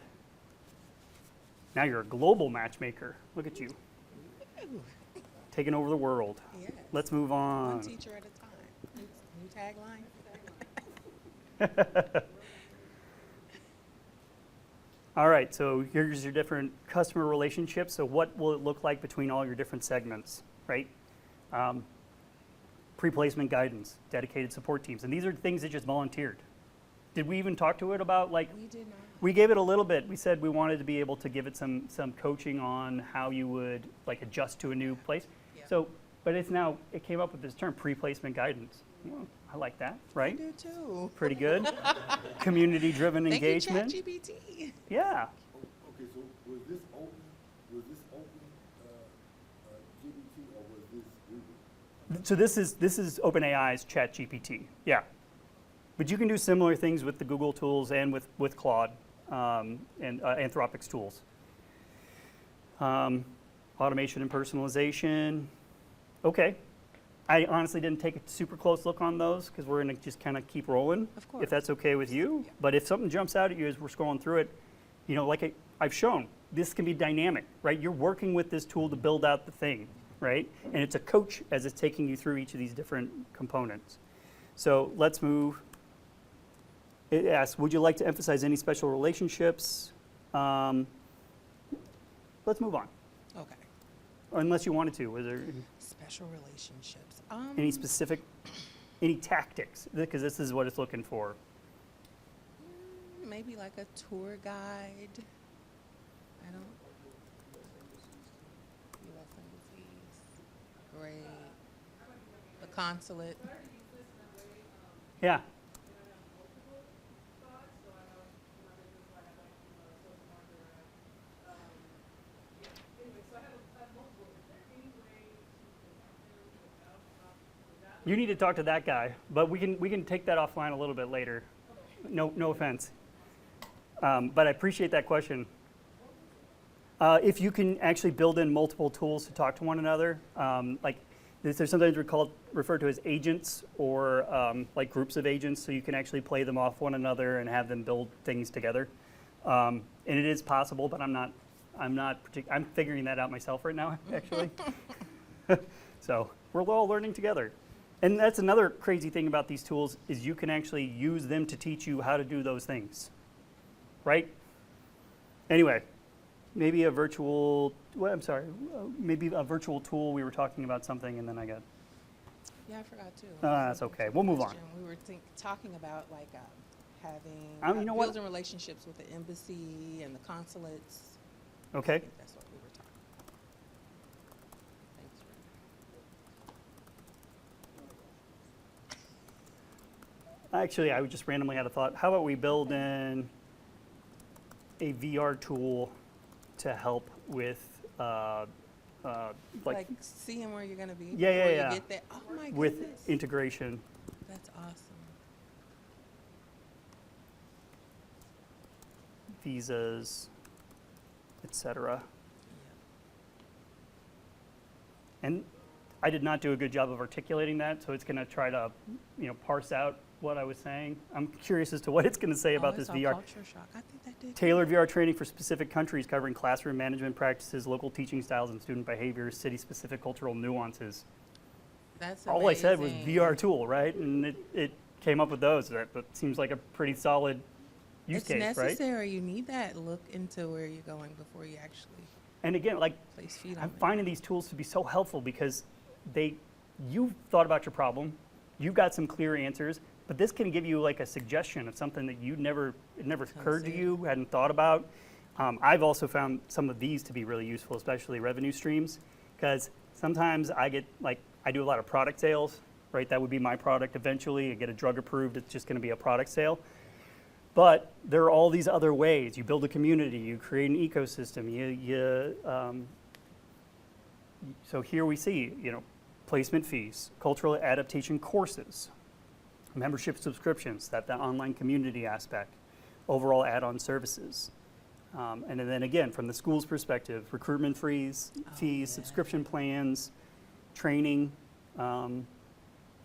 B: now you're a global matchmaker. Look at you. Taking over the world.
C: Yes.
B: Let's move on.
C: One teacher at a time. New tagline.
B: All right, so here's your different customer relationships. So what will it look like between all your different segments, right? Pre-placement guidance, dedicated support teams. And these are things that just volunteered. Did we even talk to it about, like,
C: We did not.
B: we gave it a little bit. We said we wanted to be able to give it some coaching on how you would, like, adjust to a new place.
C: Yeah.
B: So, but it's now, it came up with this term, pre-placement guidance. Well, I like that, right?
C: I do too.
B: Pretty good. Community-driven
C: Thank
B: engagement.
C: you, ChatGPT.
B: Yeah.
E: Okay, so was this open GPT or was this Google?
B: So this is OpenAI's ChatGPT. Yeah. But you can do similar things with the Google tools and with Claude and Anthropic's tools. Automation and personalization. Okay. I honestly didn't take a super close look on those because we're going to just kind of keep rolling,
C: Of course.
B: if that's okay with you.
C: Yeah.
B: But if something jumps out at you as we're scrolling through it, you know, like I've shown, this can be dynamic, right? You're working with this tool to build out the thing, right? And it's a coach as it's taking you through each of these different components. So let's move. It asks, would you like to emphasize any special relationships? Let's move on.
C: Okay.
B: Or unless you wanted to, was there
C: Special relationships.
B: any specific, any tactics? Because this is what it's looking for.
C: Maybe like a tour guide. I don't. U.S. embassies. Great. The consulate.
B: Yeah. You need to talk to that guy, but we can take that offline a little bit later. No offense. But I appreciate that question. If you can actually build in multiple tools to talk to one another, like they're sometimes referred to as agents or like groups of agents, so you can actually play them off one another and have them build things together. And it is possible, but I'm figuring that out myself right now, actually. So we're all learning together. And that's another crazy thing about these tools is you can actually use them to teach you how to do those things, right? Anyway, maybe a virtual, maybe a virtual tool. We were talking about something and then I got.
C: Yeah, I forgot too.
B: That's okay. We'll move on.
C: We were talking about like having
B: you know what?
C: building relationships with the embassy and the consulates. I
B: Okay.
C: think that's what we were talking about. Thanks, Ray.
B: Actually, I just randomly had a thought. How about we build in a VR tool to help with
C: Like seeing where you're going to be
B: Yeah,
C: before
B: yeah.
C: you get there. Oh my
B: with
C: goodness.
B: integration.
C: That's awesome.
B: Visas, etc. And I did not do a good job of articulating that, so it's going to try to, parse out what I was saying. I'm curious as to what it's going to say about this
C: it's
B: VR.
C: Culture shock. I think that did.
B: Tailored VR training for specific countries covering classroom management practices, local teaching styles and student behaviors, city-specific cultural nuances.
C: That's
B: All I said was
C: amazing.
B: VR tool, right? And it came up with those. That seems like a pretty solid use
C: it's
B: case, right?
C: necessary. You need that look into where you're going before you actually
B: And again, like,
C: place feet on
B: I'm
C: it.
B: finding these tools to be so helpful because you've thought about your problem, you've got some clear answers, but this can give you like a suggestion of something that it never occurred to you, hadn't thought about. I've also found some of these to be really useful, especially revenue streams, because sometimes I do a lot of product sales, right? That would be my product eventually. I get a drug approved, it's just gonna be a product sale. But there are all these other ways. You build a community, you create an ecosystem, so here we see, placement fees, cultural adaptation courses, membership subscriptions, the online community aspect, overall add-on services. And then again, from the school's perspective, recruitment fees, subscription plans, training,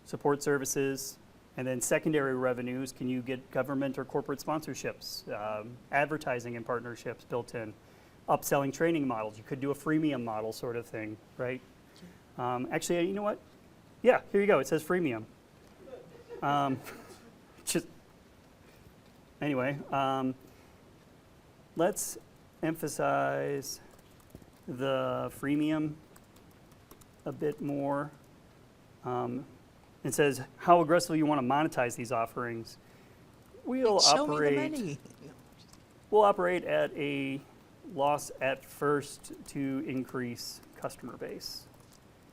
B: support services, and then secondary revenues. Can you get government or corporate sponsorships, advertising and partnerships built in, upselling training models? You could do a freemium model sort of thing, right? Actually, you know what? Yeah, here you go. It says freemium. Anyway, let's emphasize the freemium a bit more. It says how aggressively you want to monetize these offerings. We'll
C: Show me the money.
B: We'll operate at a loss at first to increase customer base.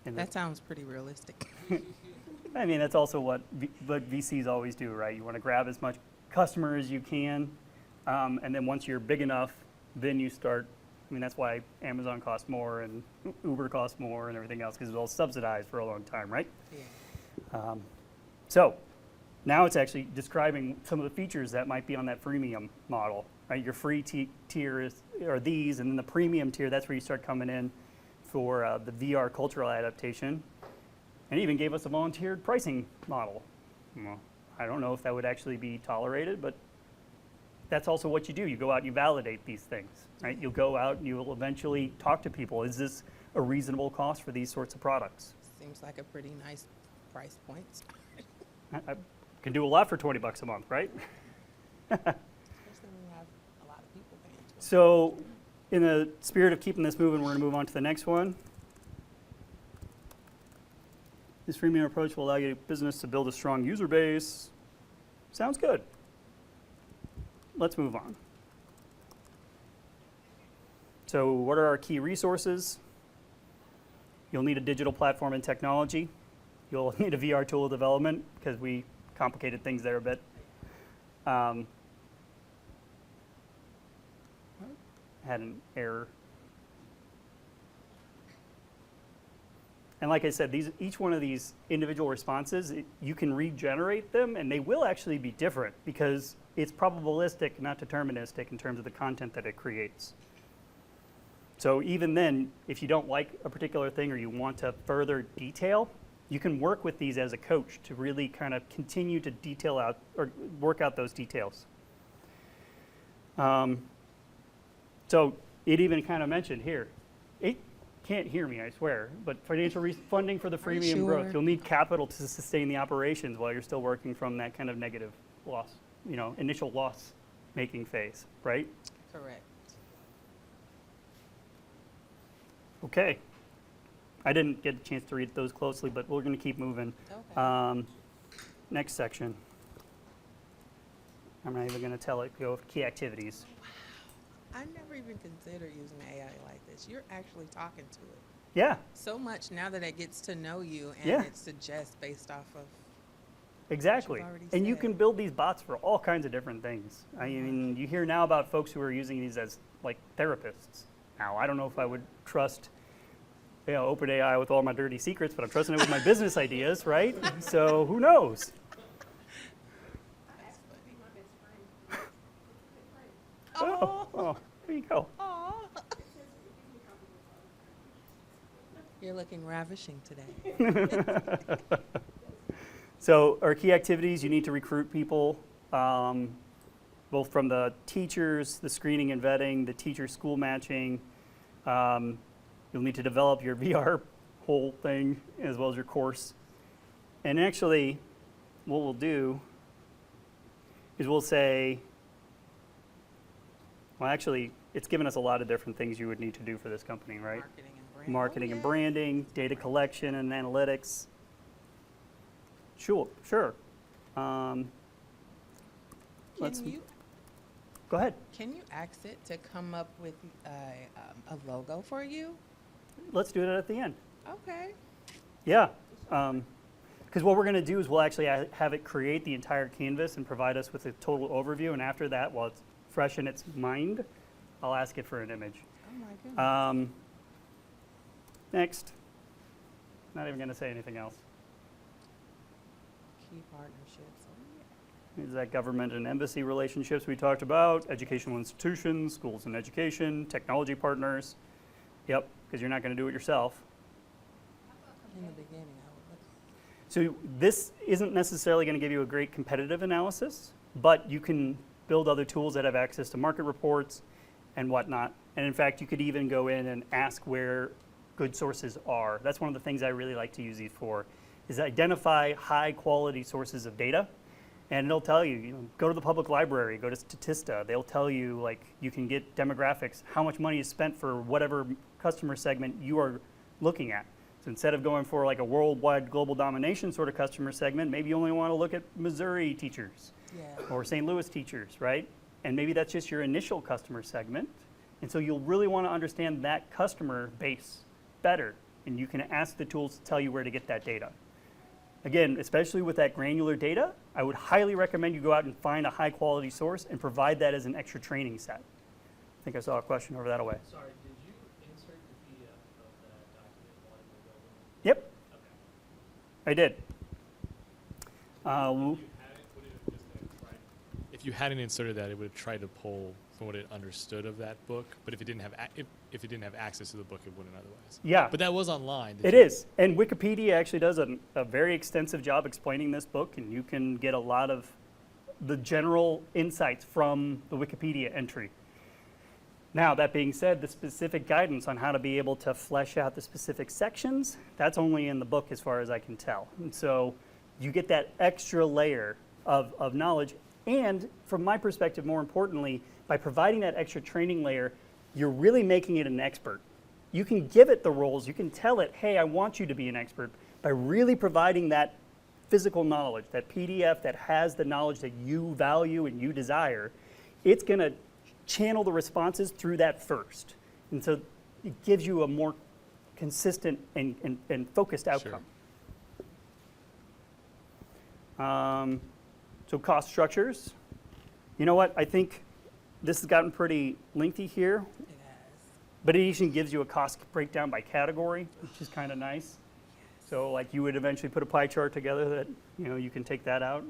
C: That sounds pretty realistic.
B: I mean, that's also what VCs always do, right? You want to grab as much customer as you can, and then once you're big enough, then you start. I mean, that's why Amazon costs more and Uber costs more and everything else, because it was all subsidized for a long time, right?
C: Yeah.
B: So now it's actually describing some of the features that might be on that freemium model, right? Your free tier are these, and then the premium tier, that's where you start coming in for the VR cultural adaptation. And even gave us a volunteered pricing model. Well, I don't know if that would actually be tolerated, but that's also what you do. You go out and you validate these things, right? You'll go out and you'll eventually talk to people. Is this a reasonable cost for these sorts of products?
C: Seems like a pretty nice price point.
B: I can do a lot for $20 a month, right?
C: Especially when you have a lot of people paying.
B: So in the spirit of keeping this moving, we're going to move on to the next one. This freemium approach will allow your business to build a strong user base. Sounds good. Let's move on. So what are our key resources? You'll need a digital platform and technology. You'll need a VR tool development because we complicated things there a bit. Had an error. And like I said, each one of these individual responses, you can regenerate them, and they will actually be different because it's probabilistic, not deterministic in terms of the content that it creates. So even then, if you don't like a particular thing or you want to further detail, you can work with these as a coach to really kind of continue to detail out or work out those details. So it even kind of mentioned here, it can't hear me, I swear, but financial funding for the freemium growth. You'll need capital to sustain the operations while you're still working from that kind of negative loss, initial loss making phase, right?
C: Correct.
B: Okay. I didn't get a chance to read those closely, but we're going to keep moving.
C: Okay.
B: Next section. I'm not even going to tell it, go with key activities.
C: I never even considered using AI like this. You're actually talking to it.
B: Yeah,
C: So much now that it gets to know you and
B: Yeah.
C: it suggests based off of.
B: exactly.
C: already
B: And you
C: said.
B: can build these bots for all kinds of different things. I mean, you hear now about folks who are using these as like therapists. Now, I don't know if I would trust OpenAI with all my dirty secrets, but I'm trusting it with my business ideas, right? So who knows?
C: That's funny.
D: My best friend.
B: Oh, there you go.
C: Aw. You're looking ravishing today.
B: So our key activities, you need to recruit people, both from the teachers, the screening and vetting, the teacher school matching. You'll need to develop your VR whole thing as well as your course. And actually, what we'll do is we'll say, Well, actually, it's given us a lot of different things you would need to do for this company, right?
C: Marketing and branding.
B: Marketing
C: Oh,
B: and
C: yeah.
B: branding, data collection and analytics. Sure. Let's
C: Can you
B: go ahead.
C: ask it to come up with a logo for you?
B: Let's do it at the end.
C: Okay.
B: Yeah. Because what we're going to do is we'll actually have it create the entire canvas and provide us with a total overview. And after that, while it's fresh in its mind, I'll ask it for an image.
C: Oh my goodness.
B: Next. Not even going to say anything else.
C: Key partnerships. Oh, yeah.
B: Is that government and embassy relationships we talked about, educational institutions, schools and education, technology partners. Yep, because you're not going to do it yourself.
C: In the beginning, I would look.
B: So this isn't necessarily going to give you a great competitive analysis, but you can build other tools that have access to market reports and whatnot. And in fact, you could even go in and ask where good sources are. That's one of the things I really like to use these for, is identify high quality sources of data. And it'll tell you, go to the public library, go to Statista. They'll tell you, like, you can get demographics, how much money is spent for whatever customer segment you are looking at. So instead of going for like a worldwide global domination sort of customer segment, maybe you only want to look at Missouri teachers or St. Louis teachers, right? And maybe that's just your initial customer segment. And so you'll really want to understand that customer base better. And you can ask the tools to tell you where to get that data. Again, especially with that granular data, I would highly recommend you go out and find a high quality source and provide that as an extra training set. I think I saw a question over that way.
F: Sorry, did you insert the PDF of that document while you were building?
B: Yep,
F: Okay.
B: I did.
F: If you hadn't inserted that, it would have tried to pull from what it understood of that book. But if it didn't have if it didn't have access to the book, it wouldn't otherwise.
B: Yeah.
F: But that was online.
B: It is, and Wikipedia actually does a very extensive job explaining this book, and you can get a lot of the general insights from the Wikipedia entry. Now, that being said, the specific guidance on how to be able to flesh out the specific sections, that's only in the book as far as I can tell. And so you get that extra layer of knowledge, and from my perspective, more importantly, by providing that extra training layer, you're really making it an expert. You can give it the roles, you can tell it, hey, I want you to be an expert, by really providing that physical knowledge, that PDF that has the knowledge that you value and you desire. It's going to channel the responses through that first. And so it gives you a more consistent and focused outcome.
F: Sure.
B: So cost structures. You know what? I think this has gotten pretty lengthy here,
C: It has.
B: but it even gives you a cost breakdown by category, which is kind of nice. So like you would eventually put a pie chart together that, you can take that out.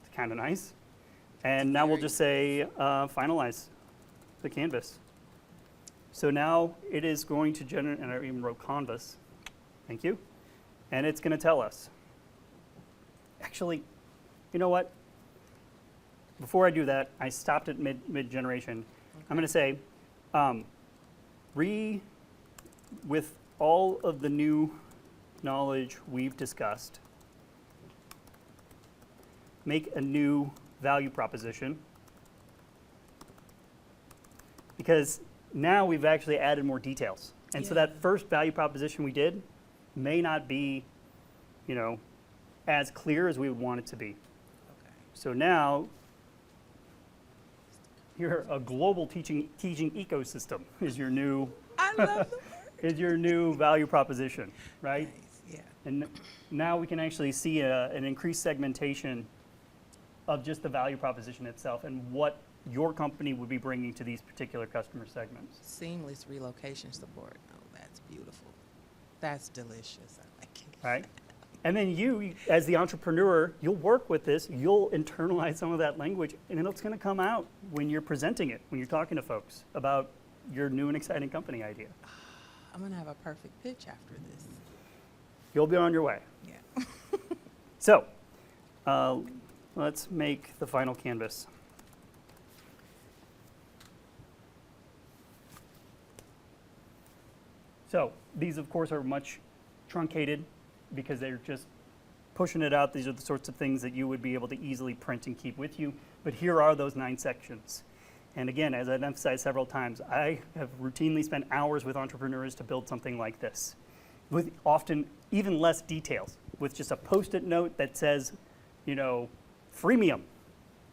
B: It's kind of nice. And now we'll just say finalize the canvas. So now it is going to generate, and I even wrote canvas, thank you. And it's going to tell us. Actually, you know what? Before I do that, I stopped at mid-generation. I'm going to say, with all of the new knowledge we've discussed, make a new value proposition, because now we've actually added more details. And so that first value proposition we did may not be, as clear as we would want it to be.
C: Okay.
B: So now, here, a global teaching ecosystem is your new
C: I love the word.
B: is your new value proposition, right?
C: Nice. Yeah.
B: And now we can actually see an increased segmentation of just the value proposition itself and what your company would be bringing to these particular customer segments.
C: Seamless relocation support. Oh, that's beautiful. That's delicious. I like it.
B: Right? And then you, as the entrepreneur, you'll work with this, you'll internalize some of that language, and then it's going to come out when you're presenting it, when you're talking to folks about your new and exciting company idea.
C: I'm going to have a perfect pitch after this.
B: You'll be on your way.
C: Yeah.
B: So, let's make the final canvas. So, these of course are much truncated because they're just pushing it out. These are the sorts of things that you would be able to easily print and keep with you. But here are those 9 sections. And again, as I've emphasized several times, I have routinely spent hours with entrepreneurs to build something like this, with often even less details, with just a Post-it note that says, you know, freemium.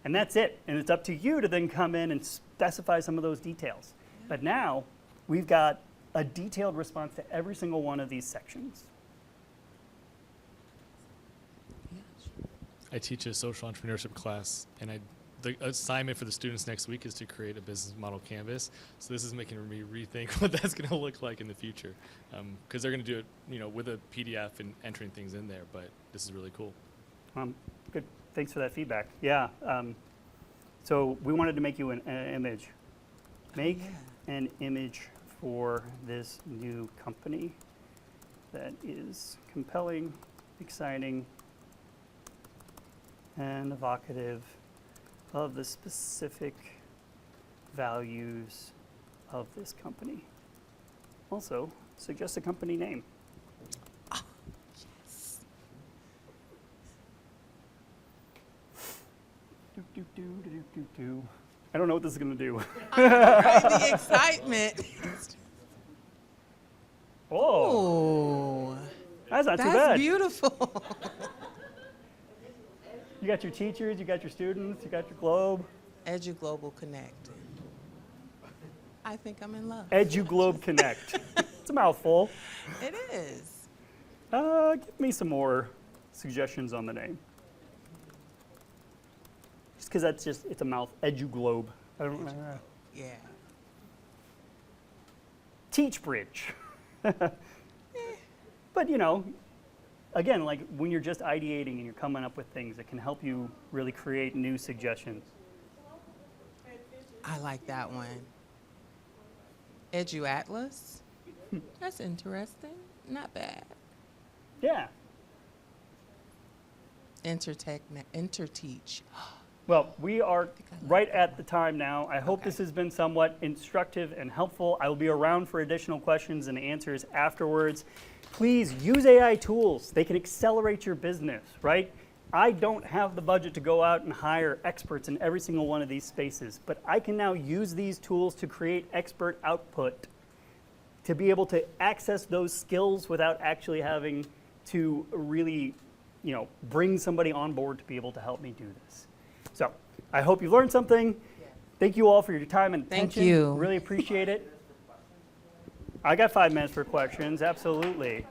B: And that's it. And it's up to you to then come in and specify some of those details. But now we've got a detailed response to every single one of these sections.
F: I teach a social entrepreneurship class, and the assignment for the students next week is to create a business model canvas. So this is making me rethink what that's going to look like in the future, because they're going to do it, you know, with a PDF and entering things in there. But this is really cool.
B: Good. Thanks for that feedback. Yeah. So we wanted to make you an image. Make an image for this new company that is compelling, exciting, and evocative of the specific values of this company. Also, suggest a company name. I don't know what this is going to do.
C: Right, the excitement.
B: Oh,
C: Oh,
B: that's not too
C: that's
B: bad.
C: beautiful.
B: You got your teachers, you got your students, you got your globe.
C: EduGlobal Connect. I think I'm in love.
B: EduGlobe Connect. It's a mouthful.
C: It is.
B: Give me some more suggestions on the name. Just because that's just, it's a mouth. EduGlobe. I don't know.
C: Yeah.
B: TeachBridge. But you know, again, like when you're just ideating and you're coming up with things, it can help you really create new suggestions.
C: I like that one. EduAtlas. That's interesting. Not bad.
B: Yeah.
C: Interteach.
B: Well, we are right at the time now. I hope this has been somewhat instructive and helpful. I will be around for additional questions and answers afterwards. Please use AI tools. They can accelerate your business, right? I don't have the budget to go out and hire experts in every single one of these spaces, but I can now use these tools to create expert output, to be able to access those skills without actually having to really, you know, bring somebody on board to be able to help me do this. So I hope you learned something. Thank you all for your time and attention.
C: Thank you.
B: Really appreciate it. I got 5 minutes for questions, absolutely.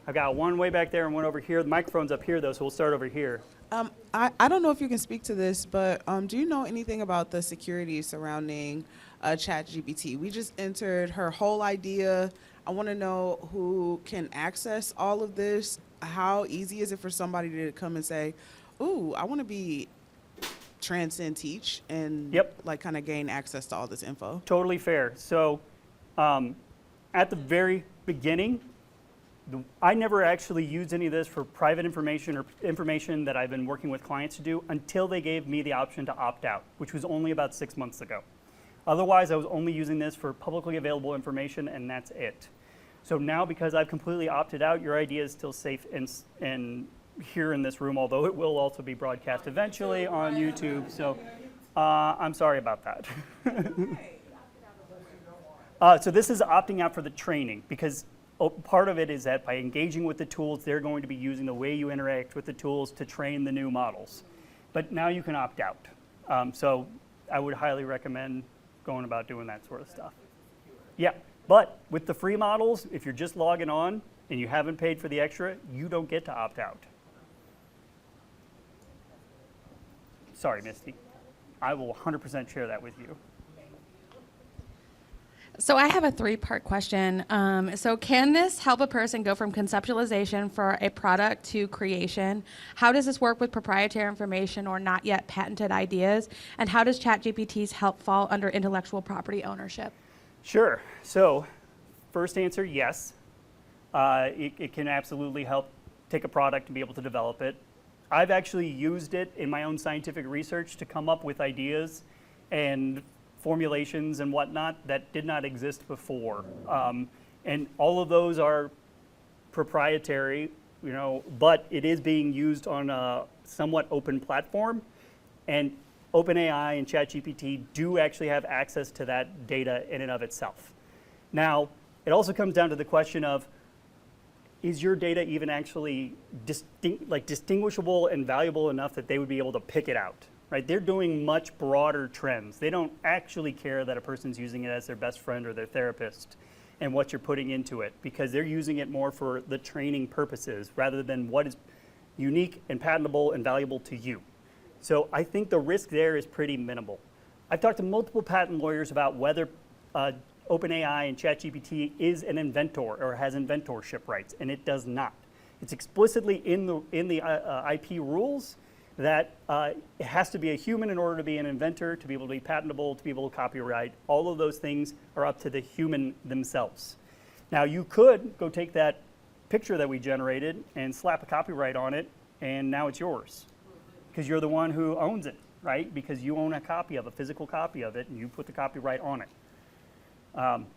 B: I've got one way back there and one over here. The microphone's up here, though, so we'll start over here.
G: I don't know if you can speak to this, but do you know anything about the security surrounding ChatGPT? We just entered her whole idea. I want to know who can access all of this. How easy is it for somebody to come and say, ooh, I want to be transcend teach and like kind of gain access to all this info?
B: Totally fair. So at the very beginning, I never actually used any of this for private information or information that I've been working with clients to do until they gave me the option to opt out, which was only about 6 months ago. Otherwise, I was only using this for publicly available information, and that's it. So now, because I've completely opted out, your idea is still safe and here in this room, although it will also be broadcast eventually on YouTube. So I'm sorry about that. So this is opting out for the training, because part of it is that by engaging with the tools, they're going to be using the way you interact with the tools to train the new models. But now you can opt out. So I would highly recommend going about doing that sort of stuff. Yeah, but with the free models, if you're just logging on and you haven't paid for the extra, you don't get to opt out. Sorry, Misty. I will 100% share that with you.
H: So I have a 3-part question. So can this help a person go from conceptualization for a product to creation? How does this work with proprietary information or not yet patented ideas? And how does ChatGPT's help fall under intellectual property ownership?
B: Sure. So first answer, yes. It can absolutely help take a product and be able to develop it. I've actually used it in my own scientific research to come up with ideas and formulations and whatnot that did not exist before. And all of those are proprietary, you know, but it is being used on a somewhat open platform. And OpenAI and ChatGPT do actually have access to that data in and of itself. Now, it also comes down to the question of, is your data even actually distinguishable and valuable enough that they would be able to pick it out, right? They're doing much broader trends. They don't actually care that a person's using it as their best friend or their therapist and what you're putting into it, because they're using it more for the training purposes rather than what is unique and patentable and valuable to you. So I think the risk there is pretty minimal. I've talked to multiple patent lawyers about whether OpenAI and ChatGPT is an inventor or has inventorship rights, and it does not. It's explicitly in the IP rules that it has to be a human in order to be an inventor, to be able to be patentable, to be able to copyright. All of those things are up to the human themselves. Now, you could go take that picture that we generated and slap a copyright on it, and now it's yours, because you're the one who owns it, right? Because you own a copy of a physical copy of it, and you put the copyright on it.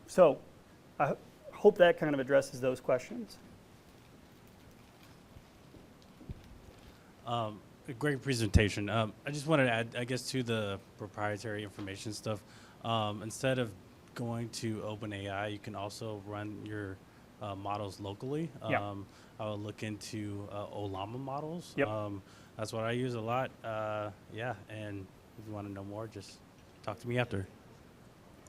B: So I hope that kind of addresses those questions.
I: A great presentation. I just wanted to add, I guess, to the proprietary information stuff. Instead of going to OpenAI, you can also run your models locally.
B: Yeah.
I: I will look into Ollama models.
B: Yep.
I: That's what I use a lot. Yeah, and if you want to know more, just talk to me after.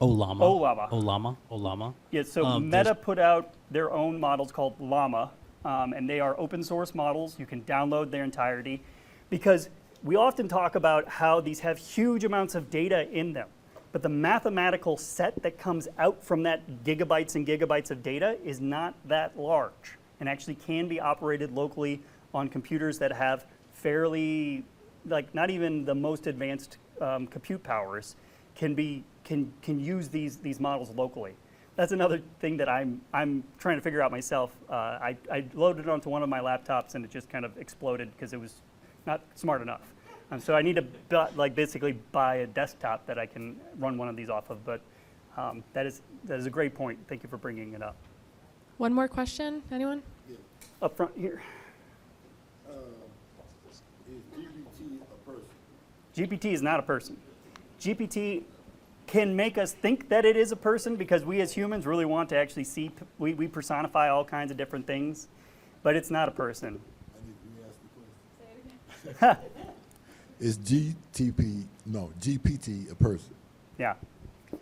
I: Ollama.
B: Yeah, so Meta put out their own models called Llama, and they are open source models. You can download their entirety, because we often talk about how these have huge amounts of data in them, but the mathematical set that comes out from that gigabytes and gigabytes of data is not that large, and actually can be operated locally on computers that have fairly, like, not even the most advanced compute powers can use these models locally. That's another thing that I'm trying to figure out myself. I loaded it onto one of my laptops and it just kind of exploded because it was not smart enough. So I need to basically buy a desktop that I can run one of these off of. But that is a great point. Thank you for bringing it up.
A: One more question, anyone?
E: Yeah.
B: Up front here.
E: Is GPT a person?
B: GPT is not a person. GPT can make us think that it is a person because we as humans really want to actually see, we personify all kinds of different things, but it's not a person.
E: I need to re-ask the question.
J: Is GPT a person?
B: Yeah,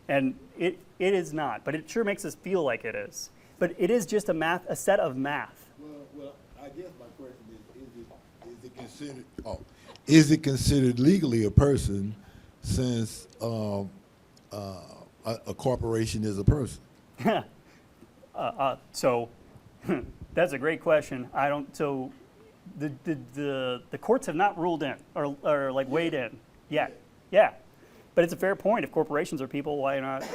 B: and it is not, but it sure makes us feel like it is. But it is just a set of math.
E: Well, I guess my question is it considered legally a person since a corporation is a person?
B: So that's a great question. So the courts have not ruled in or like weighed in yet. Yeah, but it's a fair point. If corporations are people, why not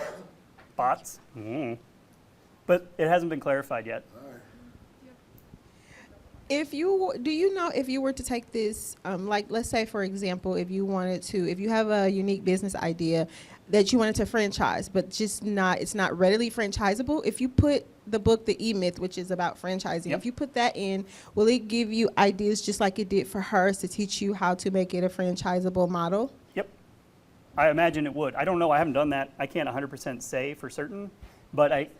B: bots? But it hasn't been clarified yet.
K: Do you know if you were to take this, like, let's say, for example, if you have a unique business idea that you wanted to franchise, but it's not readily franchisable, if you put the book, The E-Myth, which is about franchising,
B: Yep.
K: if you put that in, will it give you ideas just like it did for hers to teach you how to make it a franchisable model?
B: Yep, I imagine it would. I don't know. I haven't done that. I can't 100% say for certain, but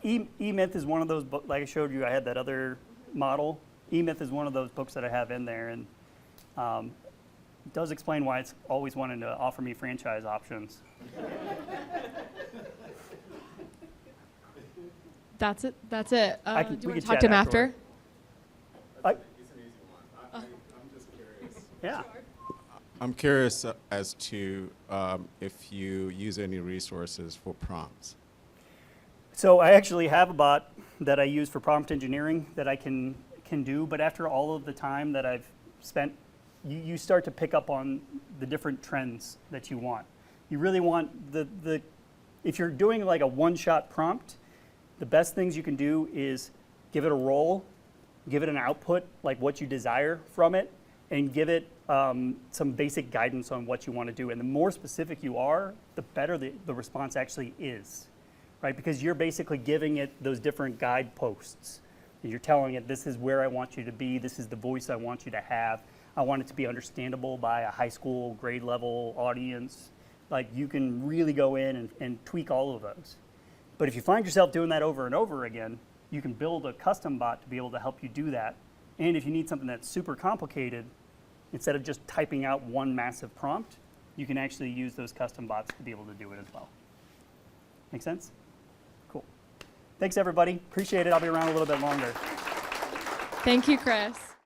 B: E-Myth is one of those books. Like I showed you, I had that other model. E-Myth is one of those books that I have in there, and it does explain why it's always wanting to offer me franchise options.
A: That's it. Do
B: we
A: you want
B: can
A: to talk
B: chat
A: to him
B: afterward.
A: after?
L: It's an easy one. I'm just curious.
B: Yeah.
L: I'm curious as to if you use any resources for prompts.
B: So I actually have a bot that I use for prompt engineering that I can do, but after all of the time that I've spent, you start to pick up on the different trends that you want. You really want if you're doing like a one-shot prompt, the best things you can do is give it a role, give it an output, like what you desire from it, and give it some basic guidance on what you want to do. And the more specific you are, the better the response actually is, right? Because you're basically giving it those different guideposts. And you're telling it, this is where I want you to be, this is the voice I want you to have. I want it to be understandable by a high school grade level audience. Like, you can really go in and tweak all of those. But if you find yourself doing that over and over again, you can build a custom bot to be able to help you do that. And if you need something that's super complicated, instead of just typing out one massive prompt, you can actually use those custom bots to be able to do it as well. Make sense? Cool. Thanks, everybody. Appreciate it. I'll be around a little bit longer.
A: Thank you, Chris.